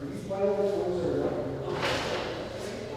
you planning this Wednesday or not?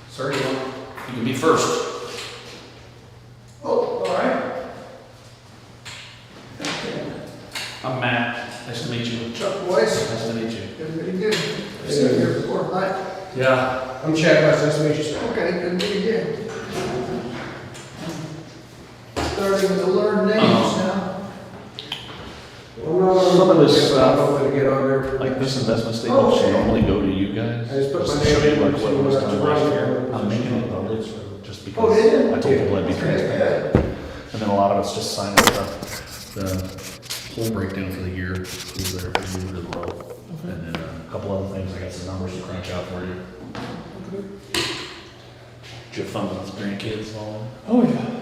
Sir, you can be first. Oh, all right. I'm Matt. Nice to meet you. Chuck Boyce. Nice to meet you. Everybody good? I've seen you here before, right? Yeah. I'm Chad, nice to meet you. Okay, good to meet you again. Starting to learn names now. Some of this stuff, I don't know how to get on there. like this investment statement should normally go to you guys. I just put Just my to show name you in, like so what was when I done write last it, year. it's I'm making it just- public just Oh, because did you? I told people I'd be Okay, transparent. good. And then a lot of it's just signing the whole breakdown for the year, who's there for you as well. And then a couple other things, I got some numbers to crunch out for you. Did you have fun with grandkids and all Oh, yeah.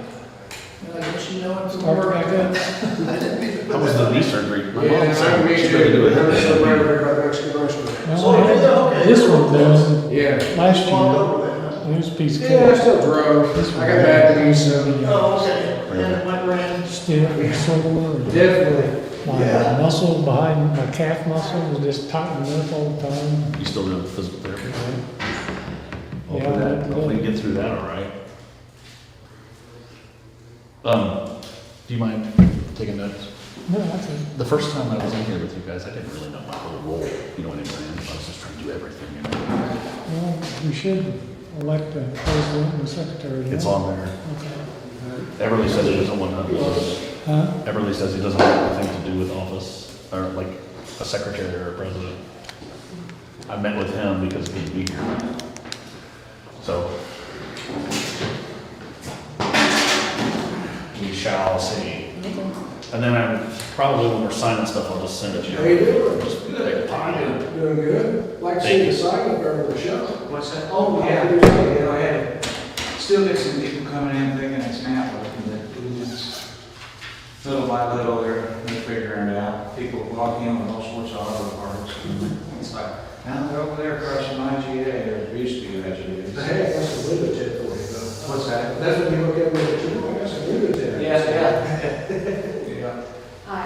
I guess you know it's Start back up. that? How was the knee surgery? My Yeah, mom I said made she you, better do it. I'm so proud of everybody Mexican restaurant. Well, I had this one done Yeah. last year. It was a piece of Yeah, I cake. still drove. I got bad knees, so. Stiff and sore. Definitely. My muscle behind, my calf muscle was just tightening up all the time. You still doing physical therapy? Yeah, Hopefully you get through that all right. Do you mind taking notes? No, that's it. The first time I was in here with you guys, I didn't really know my whole role, you know what I mean? I was just trying to do everything, you know? Well, we should elect the president and secretary. It's now. on there. Okay. Everly says he doesn't want to, Huh? Everly says he doesn't want anything to do with office, or like a secretary or a president. I met with him because he'd be here. So. We shall see. And then probably when we're signing stuff, I'll just send it to you. How you doing? Just take a pile. Doing good. Like to Thank see you. the sign up there for the show. What's that? Oh, Yeah, yeah. yeah, I had, still get some people coming in thinking it's networking, but it's little by little, they're figuring it out. People walk in with all sorts of auto parts. It's like, now they're over there across from IGA, or it used to be IGA. Hey, that's a lunatic for you though. What's that? That's when you look at me, I guess I knew it there. Yeah. Hi.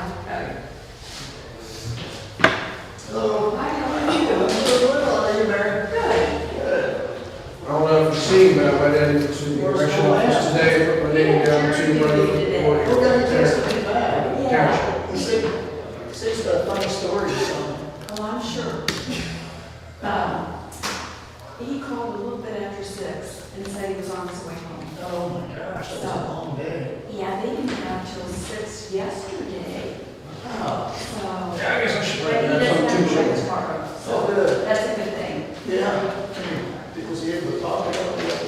Hello. Hi, how are you? How are you, Mary? Good. Good. I don't know if you've seen, but I went into the election office today, put my name down to We're gonna just the be back. township. He said he's got a funny story or something. Oh, I'm sure. He called a little bit after 6 and said he was on his way home. Oh my gosh, that's a long day. Yeah, they didn't have till 6 yesterday, Oh. so. Yeah, I guess I should But write he that doesn't on have to work Tuesday. tomorrow, Oh, so good. that's a good thing. Yeah. Was he able to talk about it?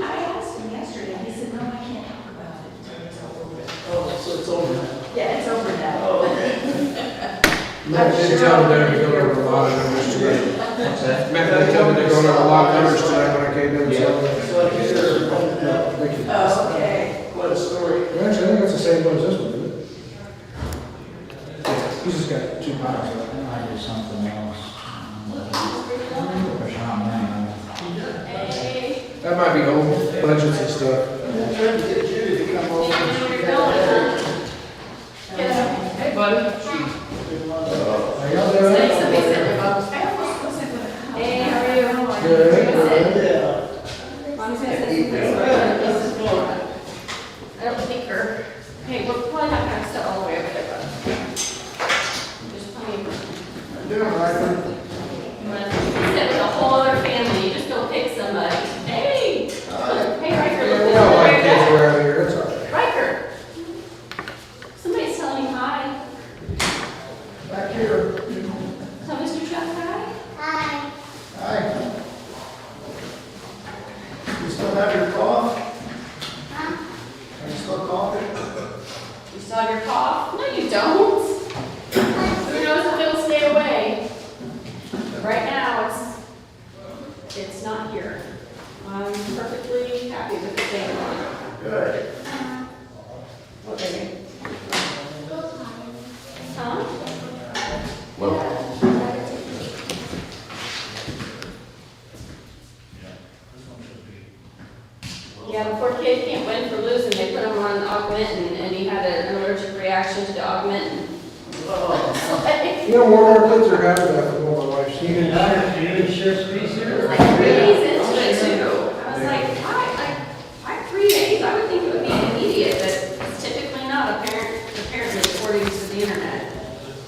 I asked him yesterday, he said, no, I can't talk about it until it's over with. Oh, so it's over now. Yeah, it's over now. Oh, okay. Matt did tell me they're going over a lot of numbers today. What's that? Matt did tell me they're going over a lot of numbers tonight when I came in, so. So I guess there's one, Thank you. Oh, okay. what a story. Actually, I think it's the same one as this one, isn't it? He's just got 2 piles of it. That might be something else. Or something. Hey. That might be old budgets and stuff. I'm trying to get Judy to come over. Hey, buddy. How y'all doing? Hey, how are you? Good. Yeah. I don't think her. Hey, we're probably not gonna sit all the way over there, but there's plenty of. I'm doing all right. You wanna sit with a whole other family, you just go pick somebody. Hey! Hey, Riker, Yeah, look we got a lot of kids at around here, that's all right. Riker! Somebody's telling you hi. Back here. Tell Mr. Chuck hi. Hi. You still have your cough? Are you still coughing? You still have your cough? No, you don't. Who knows if it'll stay away? But right now, it's not here. I'm perfectly happy with the staying on. Good. What, baby? Huh? Yeah, the poor kid can't win for losing. They put him on augmentin, and he had an allergic reaction to the augmentin. Oh. You know, more and more kids are having that from my wife. She didn't. You didn't share space here? Like 3 days into it too. I was like, why 3 days? I would think it would be immediate, but it's typically not, apparently according to the internet.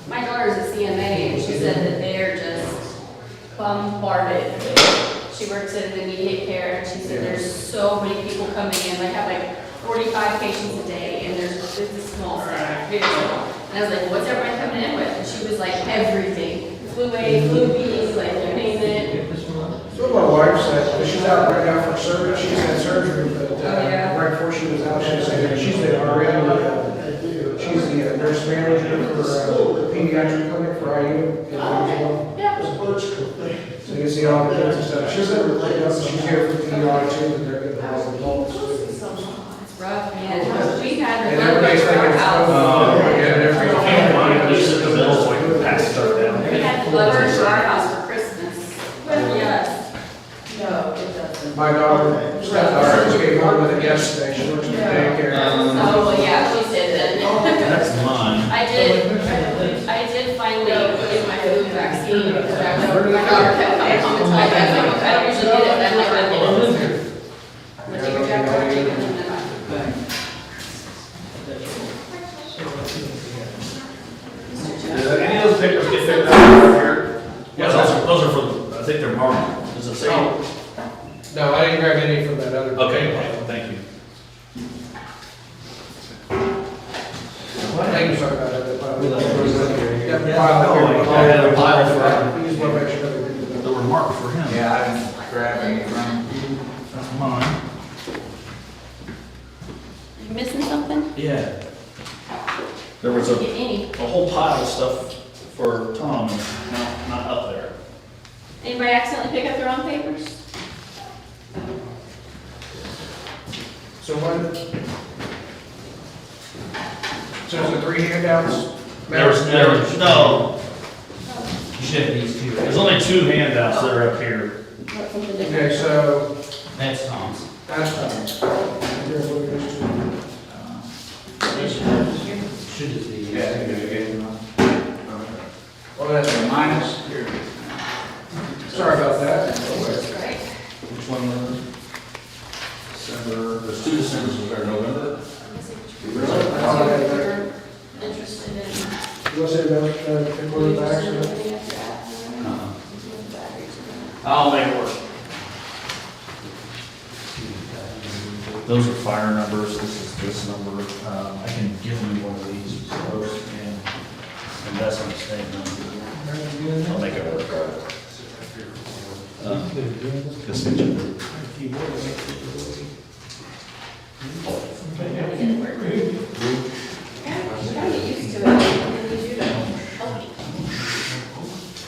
My daughter's a CMA, and she said that they're just bombarded. She works at an immediate care, and she said there's so many people coming in, like have like 45 patients a day, and it's a small center, very small. And I was like, what's everyone coming in with? And she was like, everything. Flu A, flu B, like you name it. So my wife said, but she's out right now for surgery, she's had surgery, but yeah. right before she was out, she said, she's the RN, she's the nurse manager for the pediatric clinic for IU. in Louisville. Yeah. So you can see all the kids and stuff. She's never played up, she's here for DI too, but they're getting all the adults. It's rough, man. We had And a everybody's little thinking bit it's of our fun. house. Yeah, Can't find it, just in the middle, so I can pass stuff down. We had flowers for our house for Christmas. Yes. No, it doesn't. My daughter, stepdaughter, just came home with it yesterday, she works in the daycare. Oh, well, yeah, she did then. That's mine. I did finally get my flu vaccine because I was, Where did it my go? daughter kept coming home and telling me, I was like, I don't usually get it, but I'm like, I'm getting it. I'm gonna take your jacket off, take it, and then Any of those papers get picked up over here? Yes, those are for, I think they're marked. Does it say? No, I didn't grab any from that other. Okay, thank you. Thank you, sorry about that. I had a pile for, You just want to make sure that we that were marked for him. Yeah, I didn't grab any from. That's mine. You missing something? Yeah. There was Get a any. whole pile of stuff for Tom, and not up there. Anybody accidentally pick up the wrong papers? So what? So there's the 3 handouts? No, You should have these two. there's only 2 handouts that are up here. That's something different. Okay, so That's Tom's. That's fine. Here's what it is too. Should just be. Yeah, you gave them. Well, that's a minus here. Sorry about that. Right? Which one was it? December, there's 2 Decembers, was there November? Really? Interested in. You want to say about, the backs or? I'll make it work. Those are fire numbers, this is this number, I can give you one of these, post and investment statement. I'll make it work. This is Yeah, you gotta get used to it. And you do that.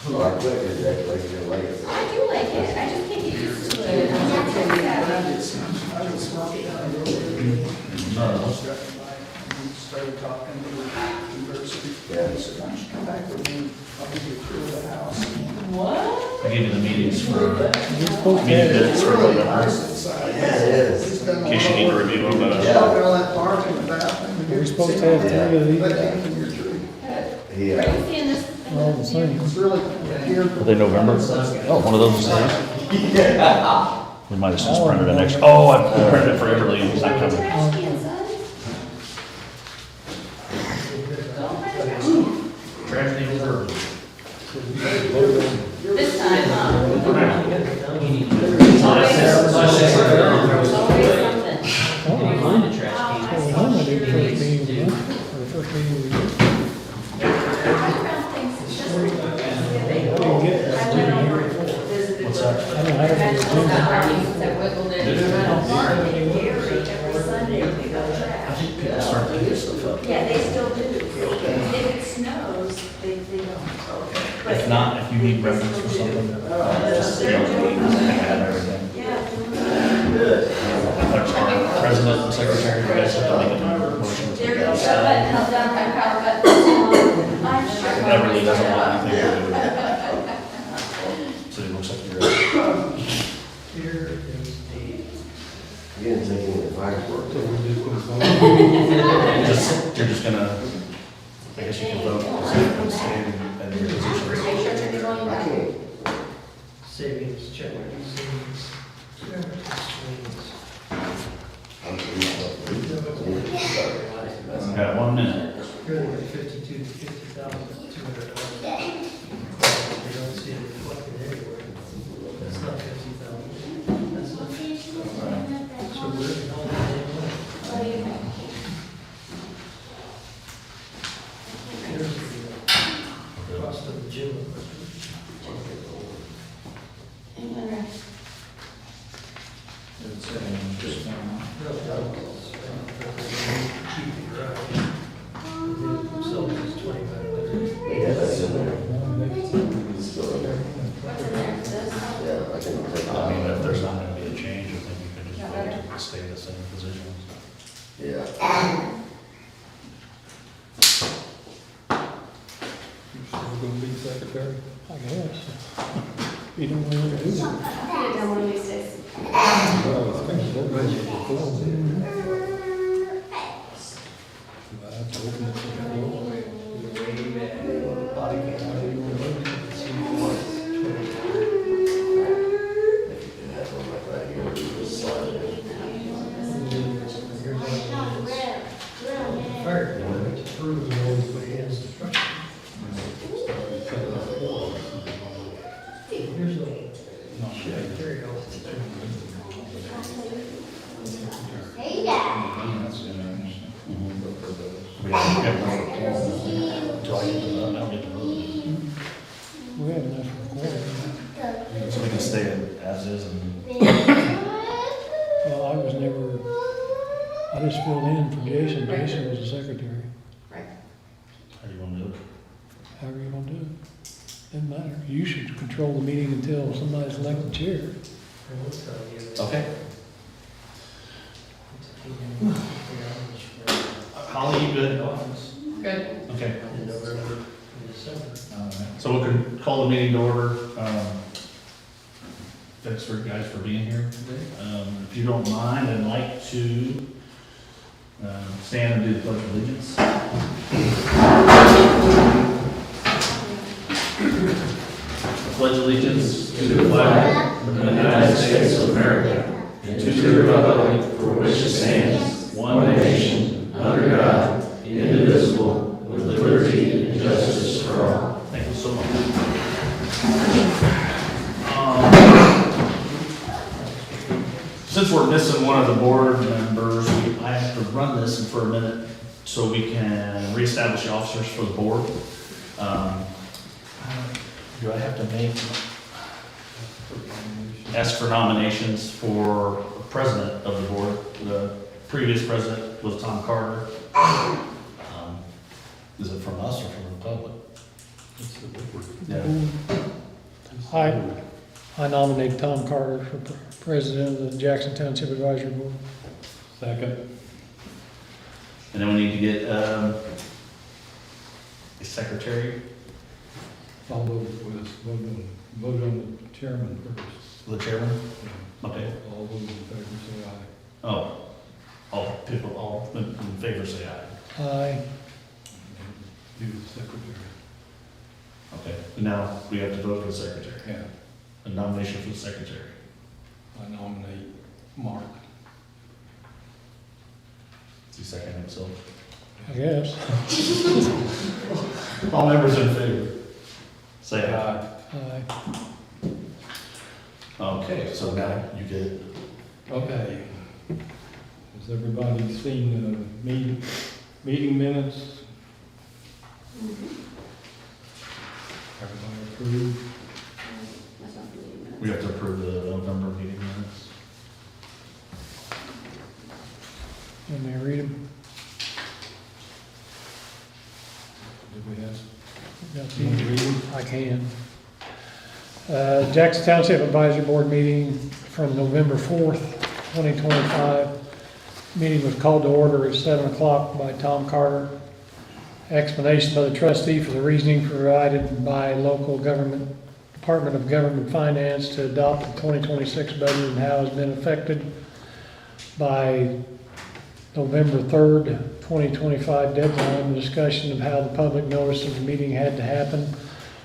I like it, you like it. I do like it, I just can't get used to it. I'm not sure that. Started talking to the university. Yeah. He said, why don't you come back with me? I'll give you a tour of the house. What? I gave you the meetings for, You're supposed to meeting have, minutes for Really November, nice inside. Yeah, it is. He's done a in case you need to review them, but, Yeah. All that park in the bathroom. we're supposed to have 3 of these, Let him in your tree. Are Yeah. you seeing this? all the same. It's really here. are they November? Oh, one of those is these? We might have just printed an extra, oh, I printed it for Everly, and he's not coming. Trash can, son. Trash day reserve. This time, huh? You need to. Always Always something. find a trash Well, can. we normally do first meeting of the month, or the first meeting of the year. I found things, it's just. I didn't get that. I went over and visited. What's that? I don't have it on the Vegetables agenda. that are used that wiggled in. Mark and Gary every Sunday pick up trash. People start to get stuff up. Yeah, they still do. If it snows, they don't. But- If not, if you need reference for something, just, you know, I have everything. Yeah. Our president and secretary, you guys have to make a motion. There goes that button, held down my power button. I'm sure. Everly doesn't want anything to do with it. So it looks like you're. Here is You didn't take any of the fireworks. You're just gonna, I guess you can vote, and stay in your position. Are you sure you're going I back? can't. savings, checking, savings. Got 1 minute. Here they got 52 to 50,200. They don't see it reflected anywhere. That's not 50,000. That's not. So we're in all the What do you think? Here's the cost of the gym. England. It's, just, No, that was, keep it dry. Themselves is 2,500. Yeah, that's in there. Well, Still in there. What's in there? This? Yeah, I can take I mean, that. if there's not gonna be a change, I think you could just vote to stay the same positions. Yeah. still gonna be secretary? I guess. You don't want to do that. I'll get it done one of these days. Well, it's kind of budget before. I have to open it to the floor. Body count. That's one like right here. Just slide it. Fire department approves the roads by hands construction. Here's the. There you go. We Until I get to that, I'll get to vote. We have enough recording. So we can stay as is and. Well, I was never, I just filled in for Jason. Jason was the secretary. Right. How do you want to do it? However you want to do it. Doesn't matter. You should control the meeting until somebody's elected chair. I will tell you. Okay. Holly, you good? Office Good. Okay. in November and December. So we can call the meeting to order. thanks for guys for being here today. If you don't mind, I'd like to stand and do the pledge of allegiance. I pledge allegiance to the flag of the United States of America and to the republic for which it stands, one nation, under God, indivisible, with liberty and justice for all. Thank you so much. Since we're missing one of the board members, I have to run this in for a minute so we can reestablish the officers for the board. Do I have to ask for nominations for president of the board? The previous president was Tom Carter. Is it from us or from the public? Yeah. I nominate Tom Carter for president of the Jackson Township Advisory Board. Second. And then we need to get a secretary. I'll vote on the chairman first. The chairman? Okay. All those in favor say aye. Oh, all in favor say aye. Aye. Do the secretary. Okay, now we have to vote for the secretary. Yeah, A nomination for the secretary. I nominate Mark. Is he second himself? I guess. All members in favor? Say aye. Aye. Okay, so now you get it. Okay. Has everybody seen the meeting minutes? Everybody approved? That's not the meeting minutes. We have to approve the November meeting minutes. Let me read them. Did we have? Got You want to read them? I can. Jackson Township Advisory Board meeting from November 4th, 2025. Meeting was called to order at 7 o'clock by Tom Carter. Explanation by the trustee for the reasoning provided by local government, Department of Government Finance to adopt the 2026 budget and how it's been affected by November 3rd, 2025 deadline. The discussion of how the public notice of the meeting had to happen.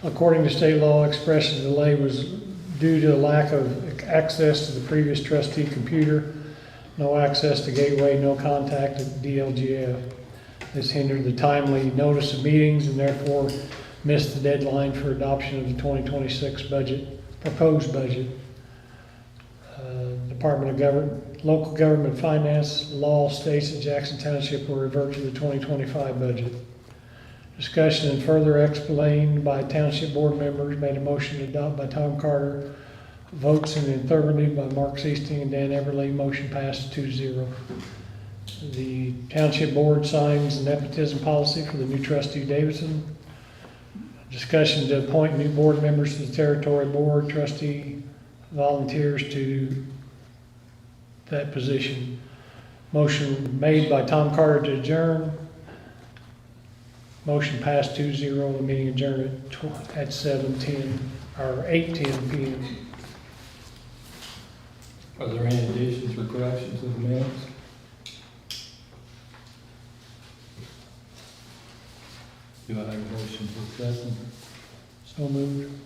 According to state law, expressed delay was due to a lack of access to the previous trustee computer, no access to gateway, no contact at DLGF. This hindered the timely notice of meetings and therefore missed the deadline for adoption of the 2026 budget, proposed budget. Department of Government, Local Government Finance law states that Jackson Township will revert to the 2025 budget. Discussion and further explained by township board members, made a motion to adopt by Tom Carter, votes in affirmative by Mark Seasting and Dan Everly, motion passed 2-0. The township board signs the nepotism policy for the new trustee Davidson. Discussion to appoint new board members to the territory board, trustee volunteers to that position. Motion made by Tom Carter to adjourn. Motion passed 2-0. The meeting adjourned at 7:10 or 8:10 p.m. Are there any additions or corrections to the minutes? Do I have a motion for second? So moved.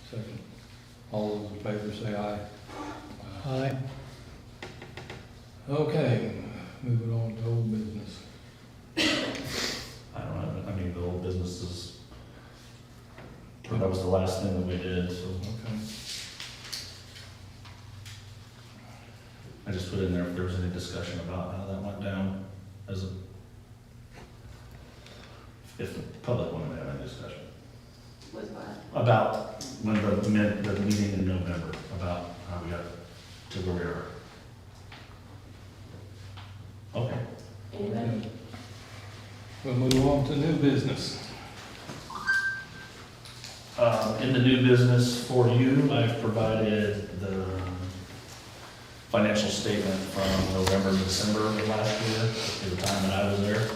Second. All those in favor say aye. Aye. Okay, moving on to old business. I don't know, I mean, the old businesses, that was the last thing that we did, so Okay. I just put in there if there was any discussion about how that went down as a, if the public wanted to have any discussion. Was what? About when the meeting in November, about how we got to where we are. Okay. Anybody? We'll move on to new business. In the new business for you, I've provided the financial statement from November and December of last year, at the time that I was there.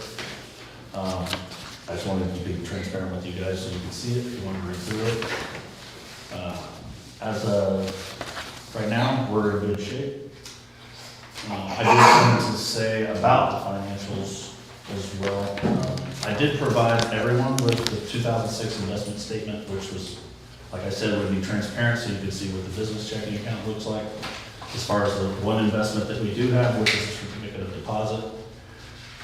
I just wanted to be transparent with you guys so you can see it, if you want to read through it. As of right now, we're in good shape. I just wanted to say about the financials as well. I did provide everyone with the 2006 investment statement, which was, like I said, would be transparent, so you could see what the business checking account looks like. As far as the one investment that we do have, which is a certificate of deposit.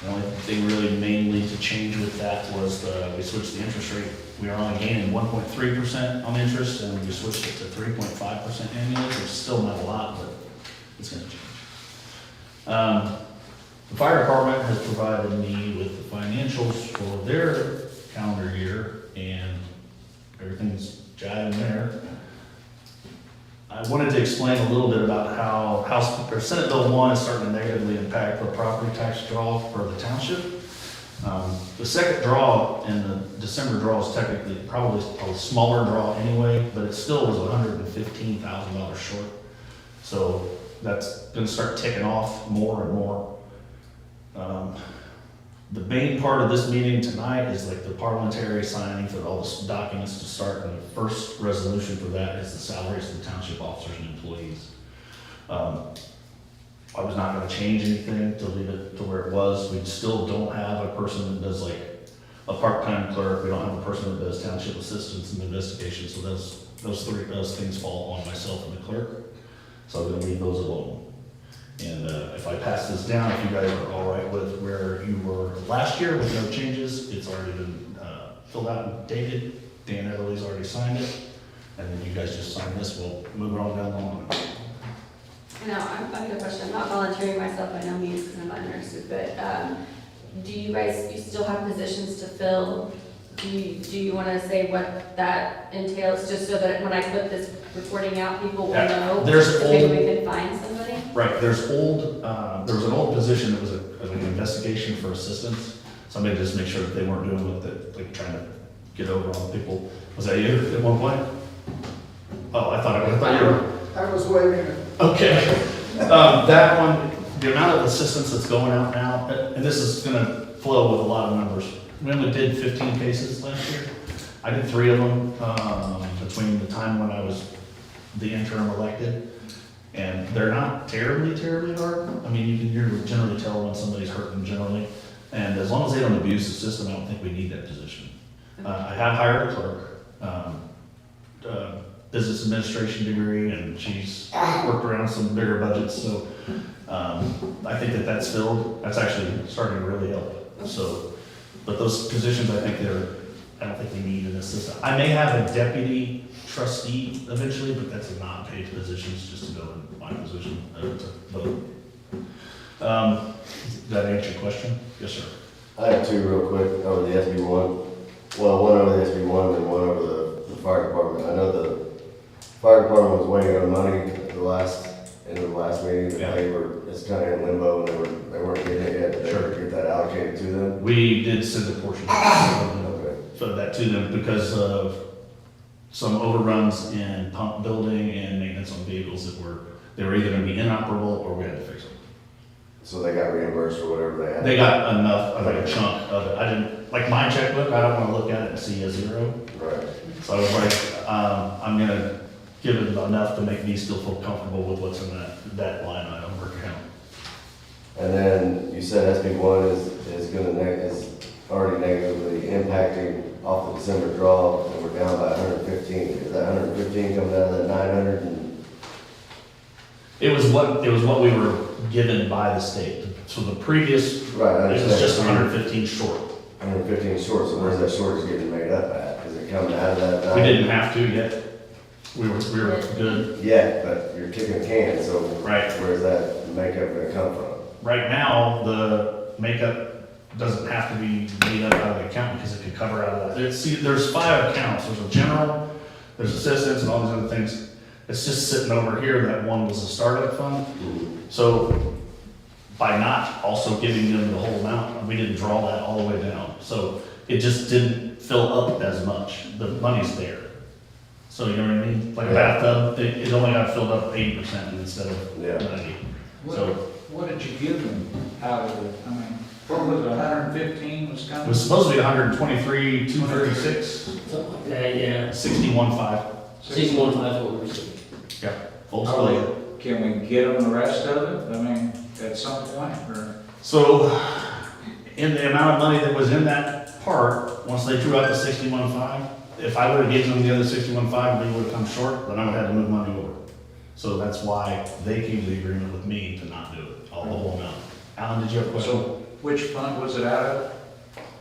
The only thing really mainly to change with that was we switched the interest rate. We are only gaining 1.3% on interest, and we switched it to 3.5% annually, which is still not a lot, but it's gonna change. The fire department has provided me with the financials for their calendar year, and everything's jiving there. I wanted to explain a little bit about how Senate Bill 1 is starting to negatively impact the property tax draw for the township. The second draw in the December draw is technically probably a smaller draw anyway, but it still was $115,000 short. So that's gonna start ticking off more and more. The main part of this meeting tonight is like the parliamentary signing for all the documents to start, and the first resolution for that is the salaries of the township officers and employees. I was not gonna change anything to leave it to where it was. We still don't have a person that does like a part-time clerk. We don't have a person that does township assistance and investigations, so those things fall on myself and the clerk. So I'm gonna leave those alone. And if I pass this down, if you guys are all right with where you were last year with no changes, it's already been filled out and dated. Dan Everly's already signed it. And then you guys just sign this, we'll move it on down the line. Now, I've got a question. I'm not volunteering myself by no means because I'm not a nurse, but do you guys, you still have positions to fill? Do you want to say what that entails, just so that when I put this reporting out, people will Yeah, know? there's Maybe old- we can find somebody? Right, there was an old position that was an investigation for assistance. Somebody just make sure that they weren't doing what like trying to get over on people. Was that you at one point? Oh, I thought you were. I was waving. Okay. That one, the amount of assistance that's going out now, and this is gonna flow with a lot of numbers. We only did 15 cases last year. I did 3 of them between the time when I was the interim elected. And they're not terribly hard. I mean, you can generally tell when somebody's hurting generally. And as long as they don't abuse the system, I don't think we need that position. I have hired a clerk, business administration degree, and she's worked around some bigger budgets. So I think that's filled. That's actually starting to really help. So, but those positions, I don't think we need an assistant. I may have a deputy trustee eventually, but that's a non-paid position, it's just to go in my position, to vote. Did that answer your question? Yes, sir. I have 2 real quick over the SB1. Well, one over the SB1 and one over the fire department. I know the fire department was waiting on money at the last meeting, but Yeah. it's kind of in limbo and they weren't getting it yet. Did they Sure. ever get that allocated to them? We did send a portion Okay. of that to them because of some overruns in pump building and maintenance on vehicles they were either gonna be inoperable or we had to fix them. So they got reimbursed for whatever they had? They got enough, like a chunk of it. I didn't, like my checkbook, I don't wanna look at it and see a 0. Right. So I was like, I'm gonna give it enough to make me still feel comfortable with what's in that line item per account. And then you said SB1 is already negatively impacting off the December draw, and we're down by 115. Is that 115 coming out of that 900? It was what we were given by the state. So the previous, Right, I it was understand. just 115 short. 115 short, so where's that shortage getting made up at? Is it coming out of that? We didn't have to yet. We were good. Yeah, but you're kicking a can, so Right. where's that makeup gonna come from? Right now, the makeup doesn't have to be made up out of the account because it could cover out of that. There's 5 accounts. There's a general, there's assistance and all these other things. It's just sitting over here. That one was a startup fund. So by not also giving them the whole amount, we didn't draw that all the way down. So it just didn't fill up as much. The money's there. So you know what I mean? Like a bathtub, it only got filled up 80% instead of 90. So What did you give them out of it? I mean, what was it, 115 was it coming? was supposed to be 123, 236, Something like that, yeah. 61.5. 61.5 what we received. Yeah, Hopefully. Can we get them the rest of it? I mean, at some point, or? So, in the amount of money that was in that part, once they drew out the 61.5, if I would've given them the other 61.5, we would've come short, then I would've had to move money over. So that's why they came to the agreement with me to not do it, all the whole amount. Alan, did you have a question? So which fund was it out of?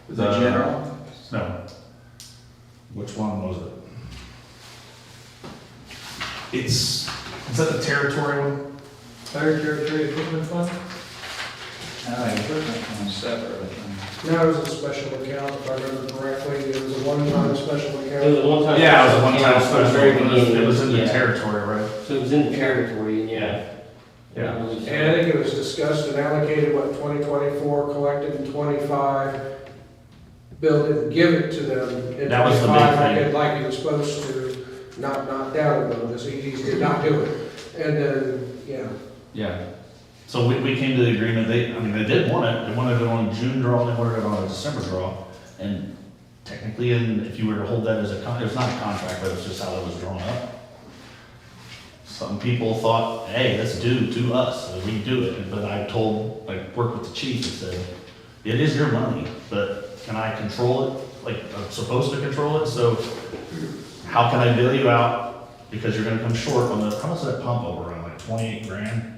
The general? No. Which one was it? Is that the territory one? Fire Territory Equipment Fund? No, equipment fund separate, I think. No, it was a special account, if I remember correctly, it was a one-time special It was a account. one-time. Yeah, it was a one-time From the special, very it was in the beginning, yeah. territory, right? So it was in the territory, and yeah. Yeah. And I think it was discussed and allocated, what, 2024, collected in 25, billed it and give it to them in That was the big 25, thing. like he was supposed to, not down on this, he did not do it. And then, yeah, Yeah. So we came to the agreement, they did want it, they wanted it on a June draw, they wanted it on a December draw. And technically, if you were to hold that as a it was not a contract, but it's just how it was drawn up. Some people thought, hey, that's due to us, so we do it, but I worked with the chief and said, it is your money, but can I control it, like, I'm supposed to control it, so how can I bill you out, because you're gonna come short on how much is that pump over around, like 28 grand?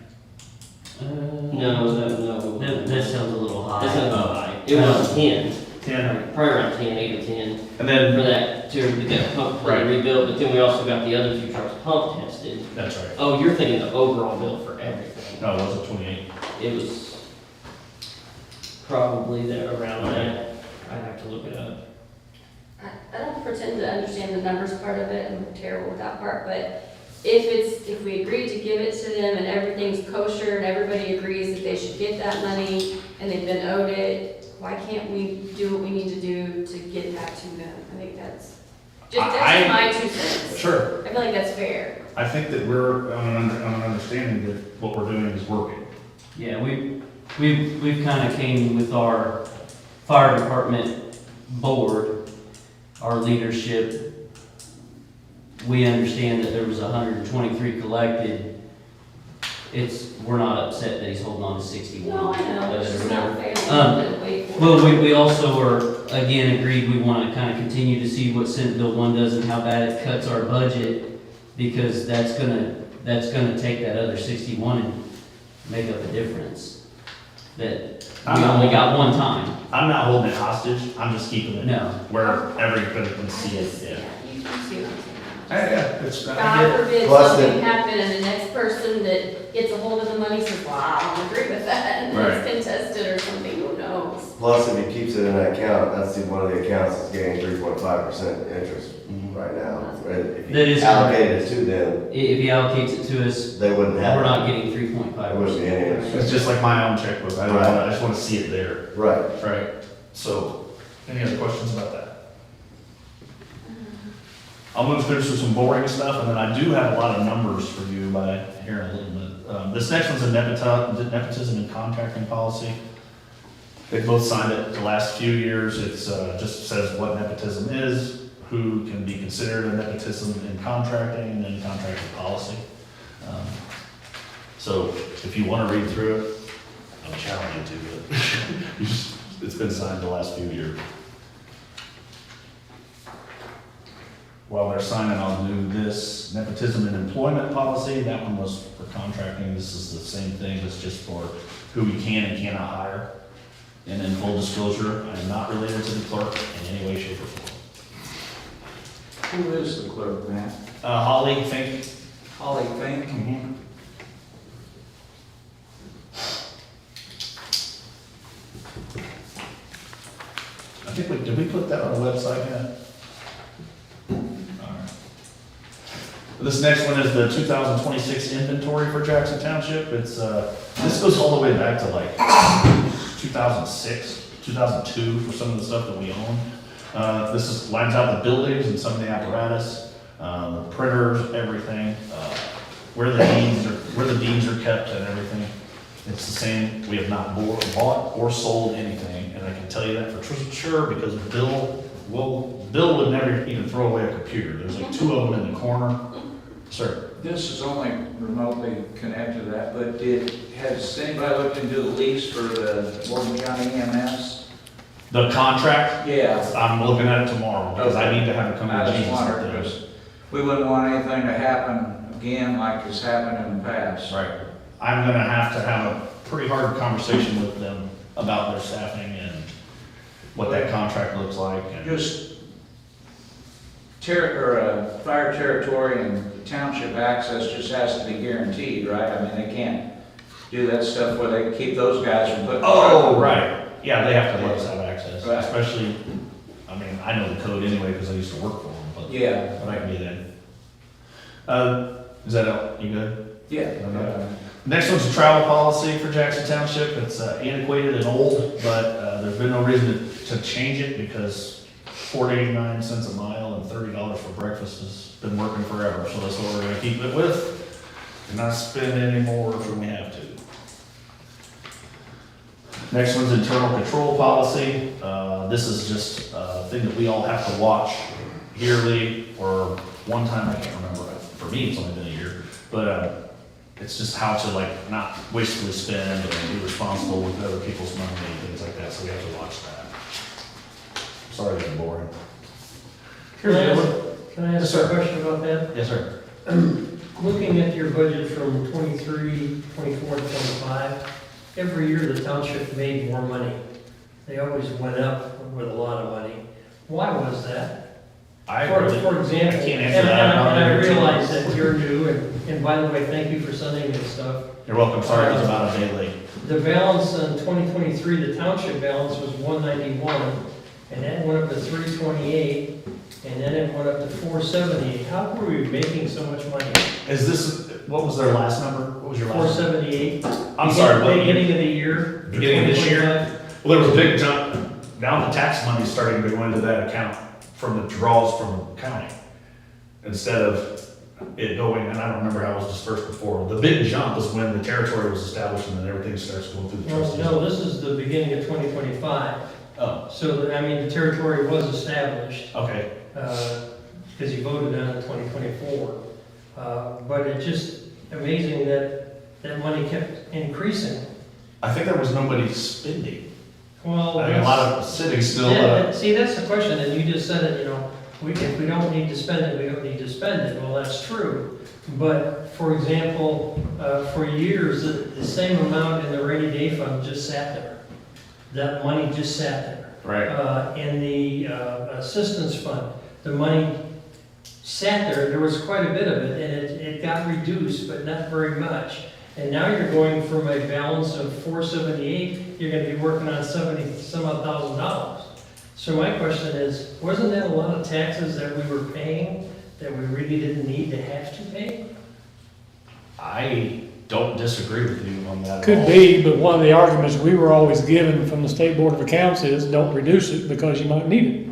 No, That sounds a little high. That's not high. It was 10, 10, probably around 10, 8 or 10, and for then, that, to get that pump Right. rebuilt, but then we also got the other two trucks pump tested. that's right, Oh, you're thinking the overall bill for everything. no, it wasn't 28. It was probably there around that. I'd have to look it up. I don't pretend to understand the numbers part of it, I'm terrible with that part, but if we agree to give it to them and everything's kosher and everybody agrees that they should get that money and they've been owed it, why can't we do what we need to do to get that to them? I think that's just my 2 cents. Sure. I feel like that's fair. I think that we're on an understanding that what we're doing is working. Yeah, we've kind of came with our fire department board, our leadership. We understand that there was 123 collected. We're not upset that he's holding on to 61. No, I know, it's or just whatever. not fair. Um, Wait for it. Well, we also are, again, agreed, we want to kind of continue to see what Senate Bill 1 does and how bad it cuts our budget, because that's gonna take that other 61 and make up a difference that we only got one time. I'm not holding it hostage, I'm just keeping it No. where everybody can I see it, just- yeah. You see what I'm saying? Yeah, it's, I get God it. forbid Plus something the- happen and the next person that gets a hold of the money says, wow, I don't agree with that, and Right. it's contested or something, who knows? Plus, if he keeps it in that account, one of the accounts that's getting 3.5% interest right now. If That he is allocated it to them, If he allocates it to us, they wouldn't have. we're not getting 3.5%. There wouldn't be any interest. It's just like my own checkbook, I just wanna see it there. Right. Right. So, any other questions about that? I'll move through some boring stuff, and then I do have a lot of numbers for you by here in a little bit. This next one's a nepotism and contracting policy. They both signed it the last few years. It's, just says what nepotism is, who can be considered a nepotism in contracting, and then contracting policy. So if you want to read through it, I'll challenge you to, but it's been signed the last few years. While they're signing, I'll do this nepotism and employment policy. That one was for contracting. This is the same thing. It's just for who we can and cannot hire. And in full disclosure, I am not related to the clerk in any way, shape, or form. Who is the clerk, Matt? Holly, Fink. Holly Fink? I think did we put that on the website yet? Alright. This next one is the 2026 inventory for Jackson Township. It's, this goes all the way back to like 2006, 2002 for some of the stuff that we own. This lines out the buildings and some of the apparatus, the printers, everything, where the deeds are kept and everything. It's the same. We have not bought or sold anything, and I can tell you that for sure because Bill would never even throw away a computer. There's like 2 of them in the corner. Sir, This is only remotely connected to that, but has anybody looked into the lease for the Morgan County EMS? The contract, Yeah. I'm looking at it tomorrow, because I need to have it come I to just Jesus. wondered, because we wouldn't want anything to happen again like has happened in the past. Right. I'm gonna have a pretty hard conversation with them about their staffing and what that contract looks like. And Just fire territory and township access just has to be guaranteed, right? I mean, they can't do that stuff where they keep those guys from putting. Oh, right. Yeah, they have to let us have access, Right. especially, I mean, I know the code anyway because I used to work for them, but Yeah, I can be there. Is that all? You good? yeah. Okay. Next one's a travel policy for Jackson Township. It's antiquated and old, but there's been no reason to change it because 49 cents a mile and $30 for breakfast has been working forever. So that's what we're gonna keep it with and not spend any more than we have to. Next one's internal control policy. This is just a thing that we all have to watch yearly or one time, I can't remember. For me, it's only been a year, but it's just how to like not wastefully spend and be responsible with other people's money and things like that. So we have to watch that. Sorry, it's boring. Can I ask Yes, a sir. question about that? Yes, sir. Looking at your budget from 23, 24, and 25, every year the township made more money. They always went up with a lot of money. Why was that? For example, I can't answer that. and I realize that you're new, and by the way, thank you for sending this stuff. You're welcome. Sorry, it was about a day late. The balance in 2023, the township balance was 191, and that went up to 328, and then it went up to 478. How were we making so much money? What was their last number? What was your last? 478. I'm sorry, what? Beginning of the year. Beginning of this year? 2025. Well, there was a big jump. Now the tax money's starting to go into that account from the draws from the county. Instead of it going, and I don't remember how it was dispersed before. The big jump was when the territory was established and then everything starts going through the No, trustees. no, this is the beginning of 2025. Oh, So, I mean, the territory was established, okay. because you voted on it in 2024. But it's just amazing that that money kept increasing. I think there was nobody spending. Well, I think a lot of sitting still. see, that's the question, and you just said it, you know, if we don't need to spend it, we don't need to spend it. Well, that's true. But, for example, for years, the same amount in the rainy day fund just sat there. That money just sat there. Right. In the assistance fund, the money sat there, there was quite a bit of it, and it got reduced, but not very much. And now you're going from a balance of 478, you're gonna be working on 70 some odd $1,000. So my question is, wasn't that a lot of taxes that we were paying that we really didn't need to have to pay? I don't disagree with you on that. at Could all. be, but one of the arguments we were always given from the State Board of Accounts is don't reduce it because you might need it.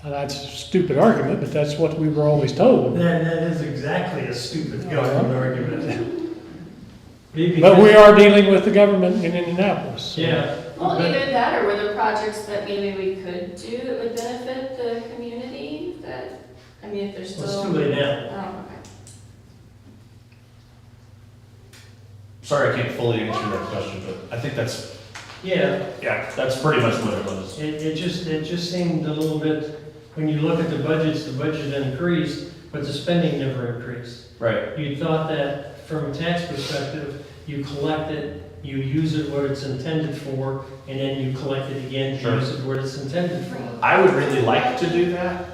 And that's a stupid argument, but that's what we were always told. That is exactly a stupid government argument. But we are dealing with the government in Indianapolis. so- Yeah. Well, but- either that, or were there projects that maybe we could do that would benefit the community that, I mean, if there's Well, still. it's too late now. Oh, okay. Sorry, I can't fully answer that question, but I think that's, Yeah, that's pretty much what it was. it just seemed a little bit, when you look at the budgets, the budget increased, but the spending never increased. Right. You thought that from a tax perspective, you collect it, you use it what it's intended for, and then you collect it again, Sure. use it what it's intended for. I would really like to do that,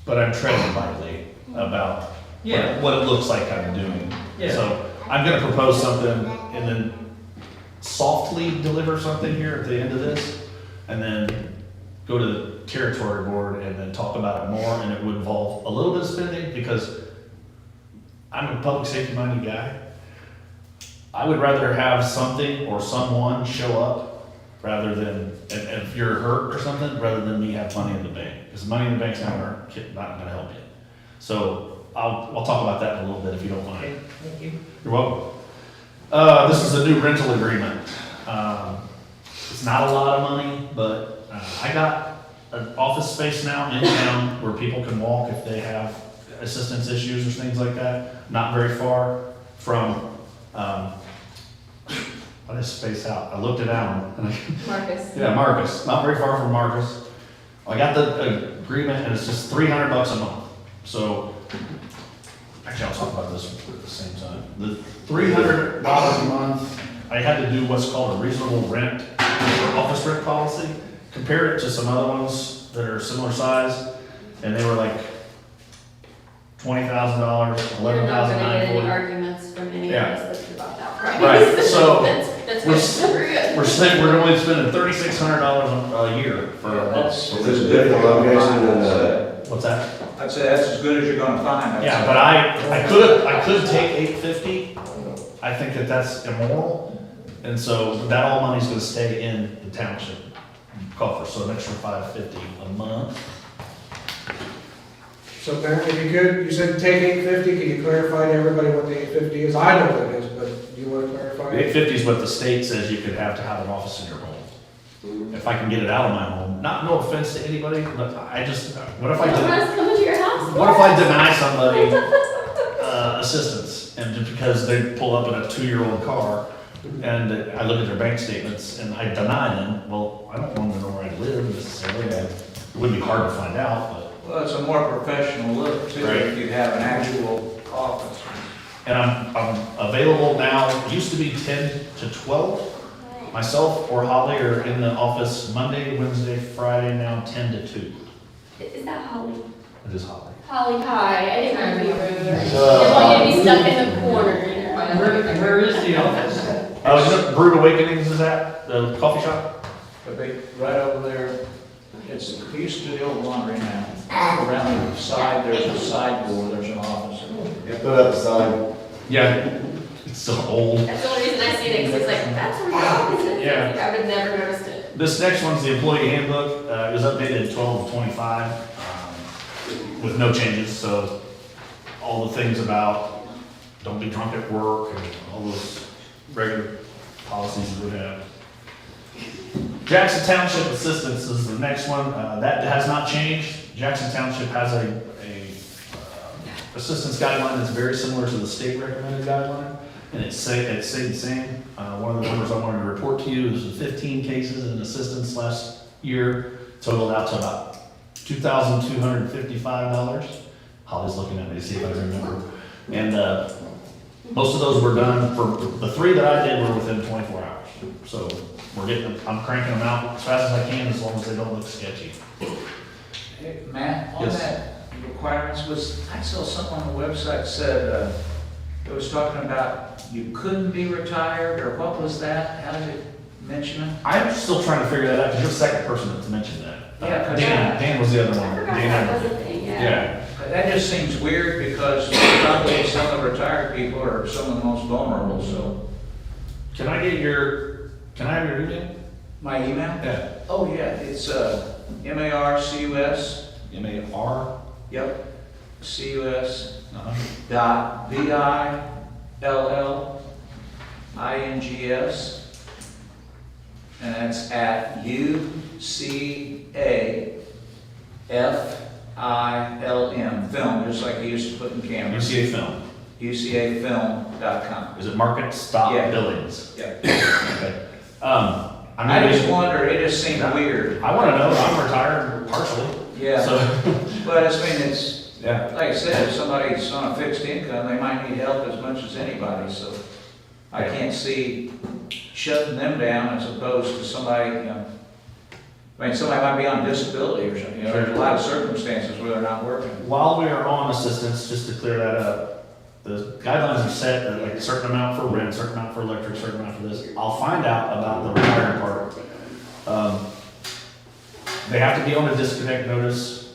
but I'm treading lightly about Yeah. what it looks like I'm doing. Yeah. So I'm gonna propose something and then softly deliver something here at the end of this, and then go to the territory board and then talk about it more, and it would involve a little bit of spending, because I'm a public safety minded guy. I would rather have something or someone show up rather than, and if you're hurt or something, rather than me have money in the bank, because money in the bank's not gonna help you. So I'll talk about that in a little bit if you don't mind. Okay, thank you. You're welcome. This is a new rental agreement. It's not a lot of money, but I got an office space now in town where people can walk if they have assistance issues or things like that, not very far from, I just spaced out, I looked it out, and Marcus. yeah, Marcus, not very far from Marcus. I got the agreement, and it's just $300 a month, so, actually, I'll talk about this at the same time. The $300 a month, I had to do what's called a reasonable rent, or office rent policy, compared it to some other ones that are similar size, and they were like $20,000, You're not gonna get any $11,940. arguments from any of Yeah. us that's about that price. Right, so That's we're super good. we're only spending $3,600 a year for, That's Is it a different location than, what's that? I'd say that's as good as you're gonna find. I'd Yeah, say. but I could take $850. I think that that's immoral, and so that all money's gonna stay in the township coffers, so an extra $550 a month. So Mayor, if you could, you said take 850, can you clarify to everybody what the 850 is? I know what it is, but do you want to clarify? The $850 is what the state says you could have to have an office in your home. If I can get it out of my home, no offense to anybody, but I just, what if I Someone did? else coming to your house? What if I deny somebody assistance, and just because they pull up in a 2-year-old car, and I look at their bank statements, and I deny them, well, I don't want to know where I live necessarily, it wouldn't be hard to find out, but. Well, it's a more professional look too, Right. if you have an actual office. And I'm available now, it used to be 10 to 12, myself or Holly are in the office Monday, Wednesday, Friday, now 10 to 2. Is that Holly? It is Holly. Holly, hi, I didn't want to be rude. I didn't want you to be stuck in the corner. Where is the office? You know, Brewed Awakenings is at, the coffee shop? The big, right over there, it used to be the old laundry now. Around the side, there's a side door, there's an office. put up a sign? Yeah. It's so old. That's the only reason I see it, because it's like, that's where your office is. Yeah. Like, I would have never noticed it. This next one's the employee handbook. It was updated 12/25 with no changes, so all the things about don't be drunk at work and all those regular policies we would have. Jackson Township Assistance is the next one. That has not changed. Jackson Township has a assistance guideline that's very similar to the state recommended guideline, and it stayed the same. One of the numbers I wanted to report to you is the 15 cases in assistance last year totaled out to about $2,255. Holly's looking at me to see if I remember. And most of those were done, for the 3 that I did were within 24 hours. So I'm cranking them out as fast as I can, as long as they don't look sketchy. Hey, Matt, on Yes. that requirements I saw something on the website said, it was talking about you couldn't be retired, or what was that? How did it mention it? I'm still trying to figure that out, because you're the second person to mention that. Yeah, 'cause Dan was the other I one. forgot Dan that Everett. was a thing, yeah. Yeah. That just seems weird, because probably some of the retired people are some of the most vulnerable, so. Can I have your email? My email? Yeah. Oh, yeah, it's, MARCUS, M-A-R? yep, CUS Uh-huh. dot VILLINGS, and that's at UCAFILM, film, just like you used to put in cameras. UCA Film. UCAFilm.com. Is it Market Stop Yeah. Billings? Yeah. Okay. I just wondered, it just seemed weird. I want to know, I'm retired partially. Yeah, So, but it's, yeah. like I said, if somebody's on a fixed income, they might need help as much as anybody, so I can't see shutting them down as opposed to somebody, I mean, somebody might be on disability or something, there's a lot of circumstances where they're not working. While we are on assistance, just to clear that up, the guidelines are set at like a certain amount for rent, certain amount for electric, certain amount for this. I'll find out about the retired part. They have to be on a disconnect notice.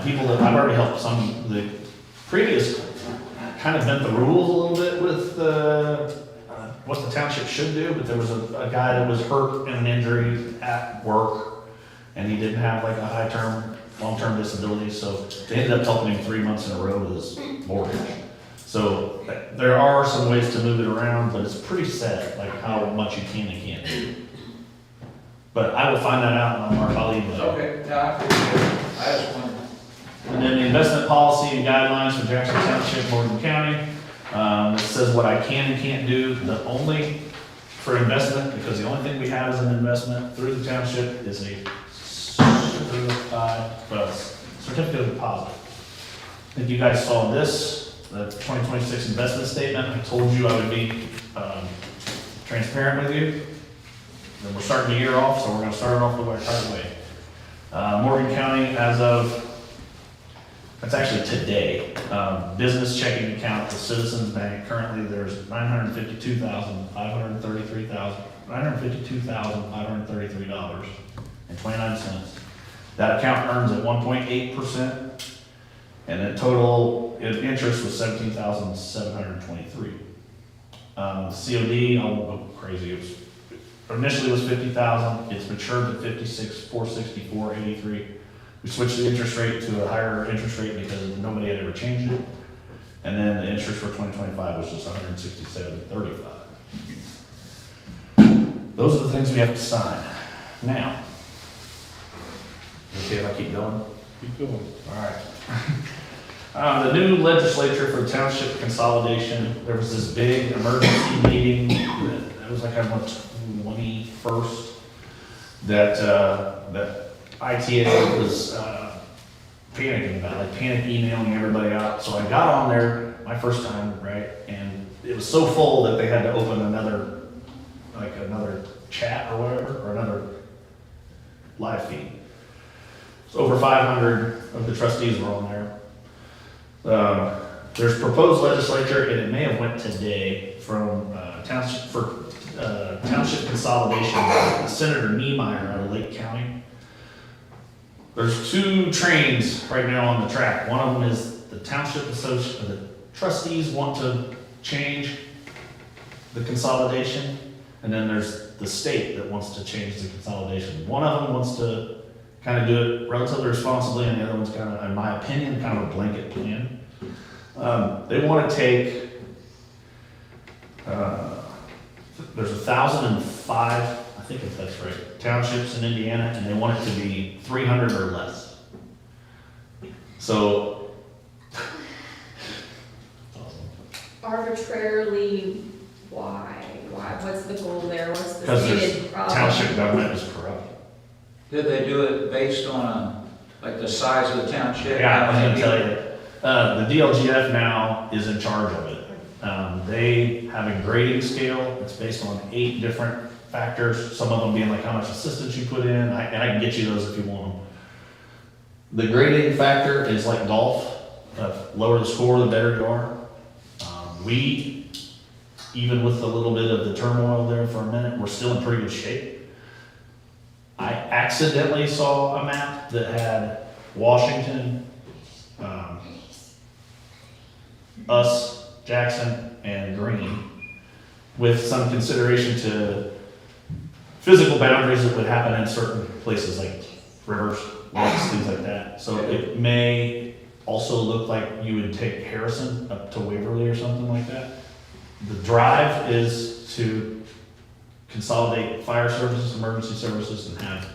People that, I've already helped some, the previous kind of bent the rules a little bit with what the township should do, but there was a guy that was hurt in an injury at work, and he didn't have like a long-term disability, so they ended up helping him 3 months in a row with his mortgage. So there are some ways to move it around, but it's pretty set, like how much you can and can't do. But I will find that out, and I'll email you. Okay, no, I appreciate it, I just wondered. And then the investment policy and guidelines for Jackson Township, Morgan County. It says what I can and can't do. The only, for investment, because the only thing we have as an investment through the township is a certificate of deposit. I think you guys saw this, the 2026 investment statement. I told you I would be transparent with you. Then we're starting the year off, so we're gonna start it off the right way. Morgan County, as of, that's actually today, business checking account for Citizens Bank, currently there's $952,533.29. That account earns at 1.8%, and the total interest was $17,723. COD, I won't go crazy, it was, initially was $50,000, it's matured to $56,464.83. We switched the interest rate to a higher interest rate because nobody had ever changed it. And then the interest for 2025 was just $167.35. Those are the things we have to sign. Now, okay if I keep going? Keep going. All right. The new legislature for township consolidation, there was this big emergency meeting, it was like on the 21st, that ITA was panicking about, like panic emailing everybody out. So I got on there my first time, right, and it was so full that they had to open another chat or whatever, or another live feed. So over 500 of the trustees were on there. There's proposed legislature, and it may have went today from township consolidation, Senator Niemeyer out of Lake County. There's two trains right now on the track. One of them is the township association, the trustees want to change the consolidation, and then there's the state that wants to change the consolidation. One of them wants to kind of do it relatively responsibly, and the other one's kind of, in my opinion, kind of a blanket plan. They want to take, there's 1,005, I think if that's right, townships in Indiana, and they want it to be 300 or less. So, Arbitrarily, why? What's the goal there? What's the because stated problem? township government is corrupt. Did they do it based on, like, the size of the township? Yeah, I was gonna tell you. The DLGF now is in charge of it. They have a grading scale. It's based on 8 different factors, some of them being like how much assistance you put in, and I can get you those if you want them. The grading factor is like golf. The lower the score, the better you are. We, even with a little bit of the turmoil there for a minute, we're still in pretty good shape. I accidentally saw a map that had Washington, us, Jackson, and Green, with some consideration to physical boundaries that would happen in certain places like rivers, lakes, things like that. So it may also look like you would take Harrison up to Waverly or something like that. The drive is to consolidate fire services, emergency services, and have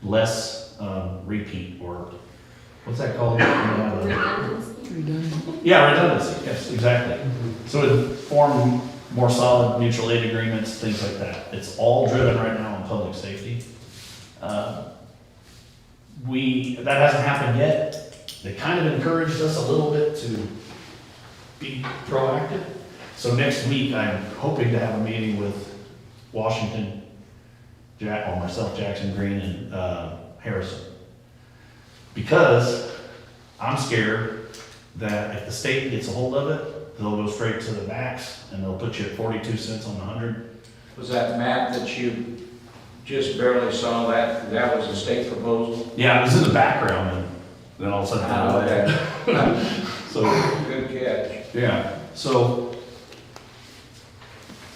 less repeat, or what's that called? Yeah, redundancy, yes, exactly. So it would form more solid mutual aid agreements, things like that. It's all driven right now on public safety. That hasn't happened yet. They kind of encouraged us a little bit to be proactive. So next week, I'm hoping to have a meeting with Washington, myself, Jackson, Green, and Harrison. Because I'm scared that if the state gets a hold of it, they'll go straight to the max and they'll put you at 42 cents on the 100. Was that map that you just barely saw, that was a state proposal? Yeah, it was in the background, and then all of a sudden, So, Good catch. yeah, so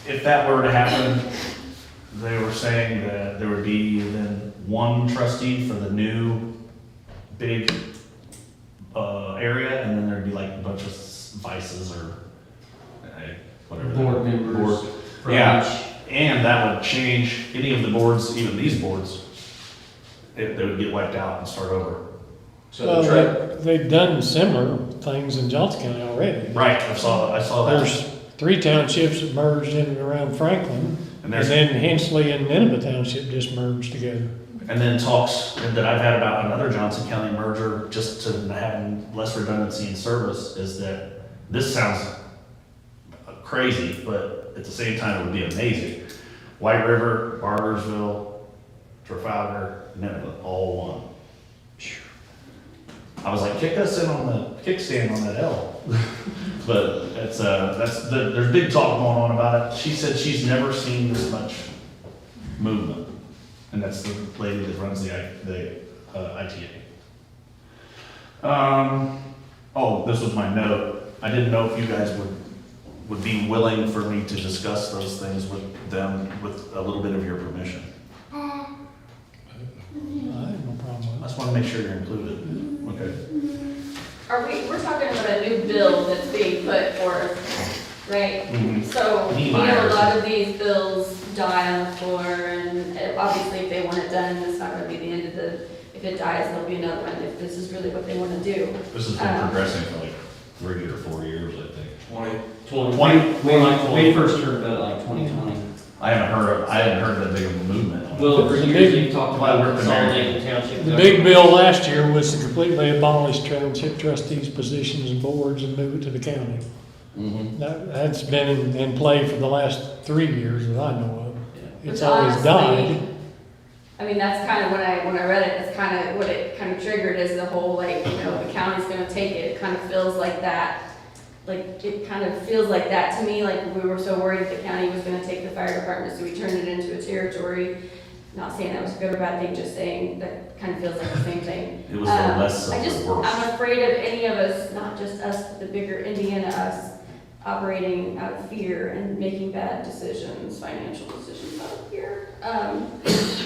if that were to happen, they were saying that there would be then one trustee for the new big area, and then there'd be like a bunch of vices or whatever. Board members. Yeah, and that would change any of the boards, even these boards, they would get wiped out and start over. So But they've done similar things in Johnson County already. Right, I saw that. There's 3 townships that merged in and around Franklin, And and there's, then Hensley and Nineveh Township just merged together. and then talks that I've had about another Johnson County merger, just to having less redundancy in service, is that this sounds crazy, but at the same time, it would be amazing. White River, Barbersville, Trafalgar, Nineveh, all one. I was like, kick us in on the kickstand on that L. But there's big talk going on about it. She said she's never seen this much movement. And that's the lady that runs the ITA. Oh, this was my note. I didn't know if you guys would be willing for me to discuss those things with them with a little bit of your permission. I have no problem with I just want to make sure you're included. Okay. We're talking about a new bill that's being put forth, right? Mhm. So, Need you know, a Myers. lot of these bills die on the floor, and obviously if they want it done, it's not gonna be the end of the, if it dies, there'll be another one, if this is really what they wanna do. This has been progressing for like 3 or 4 years, I think. 20, we first heard about it like 2020. I hadn't heard that big of a movement on it. Well, for The years, big- you've talked Well, I about worked in there. consolidating township. The big bill last year was to completely abolish township trustees' positions and boards and move it to the county. Mhm. That's been in play for the last 3 years that I know of. It's Which always honestly, died. I mean, that's kind of when I read it, that's kind of what it kind of triggered is the whole, like, you know, the county's gonna take it. It kind of feels like that. Like, it kind of feels like that to me, like we were so worried that the county was gonna take the fire department, so we turned it into a territory. Not saying that was a good or bad thing, just saying that kind of feels like the same thing. It was the less I of just, the worse. I'm afraid of any of us, not just us, but the bigger Indiana us, operating out of fear and making bad decisions, financial decisions out of fear. I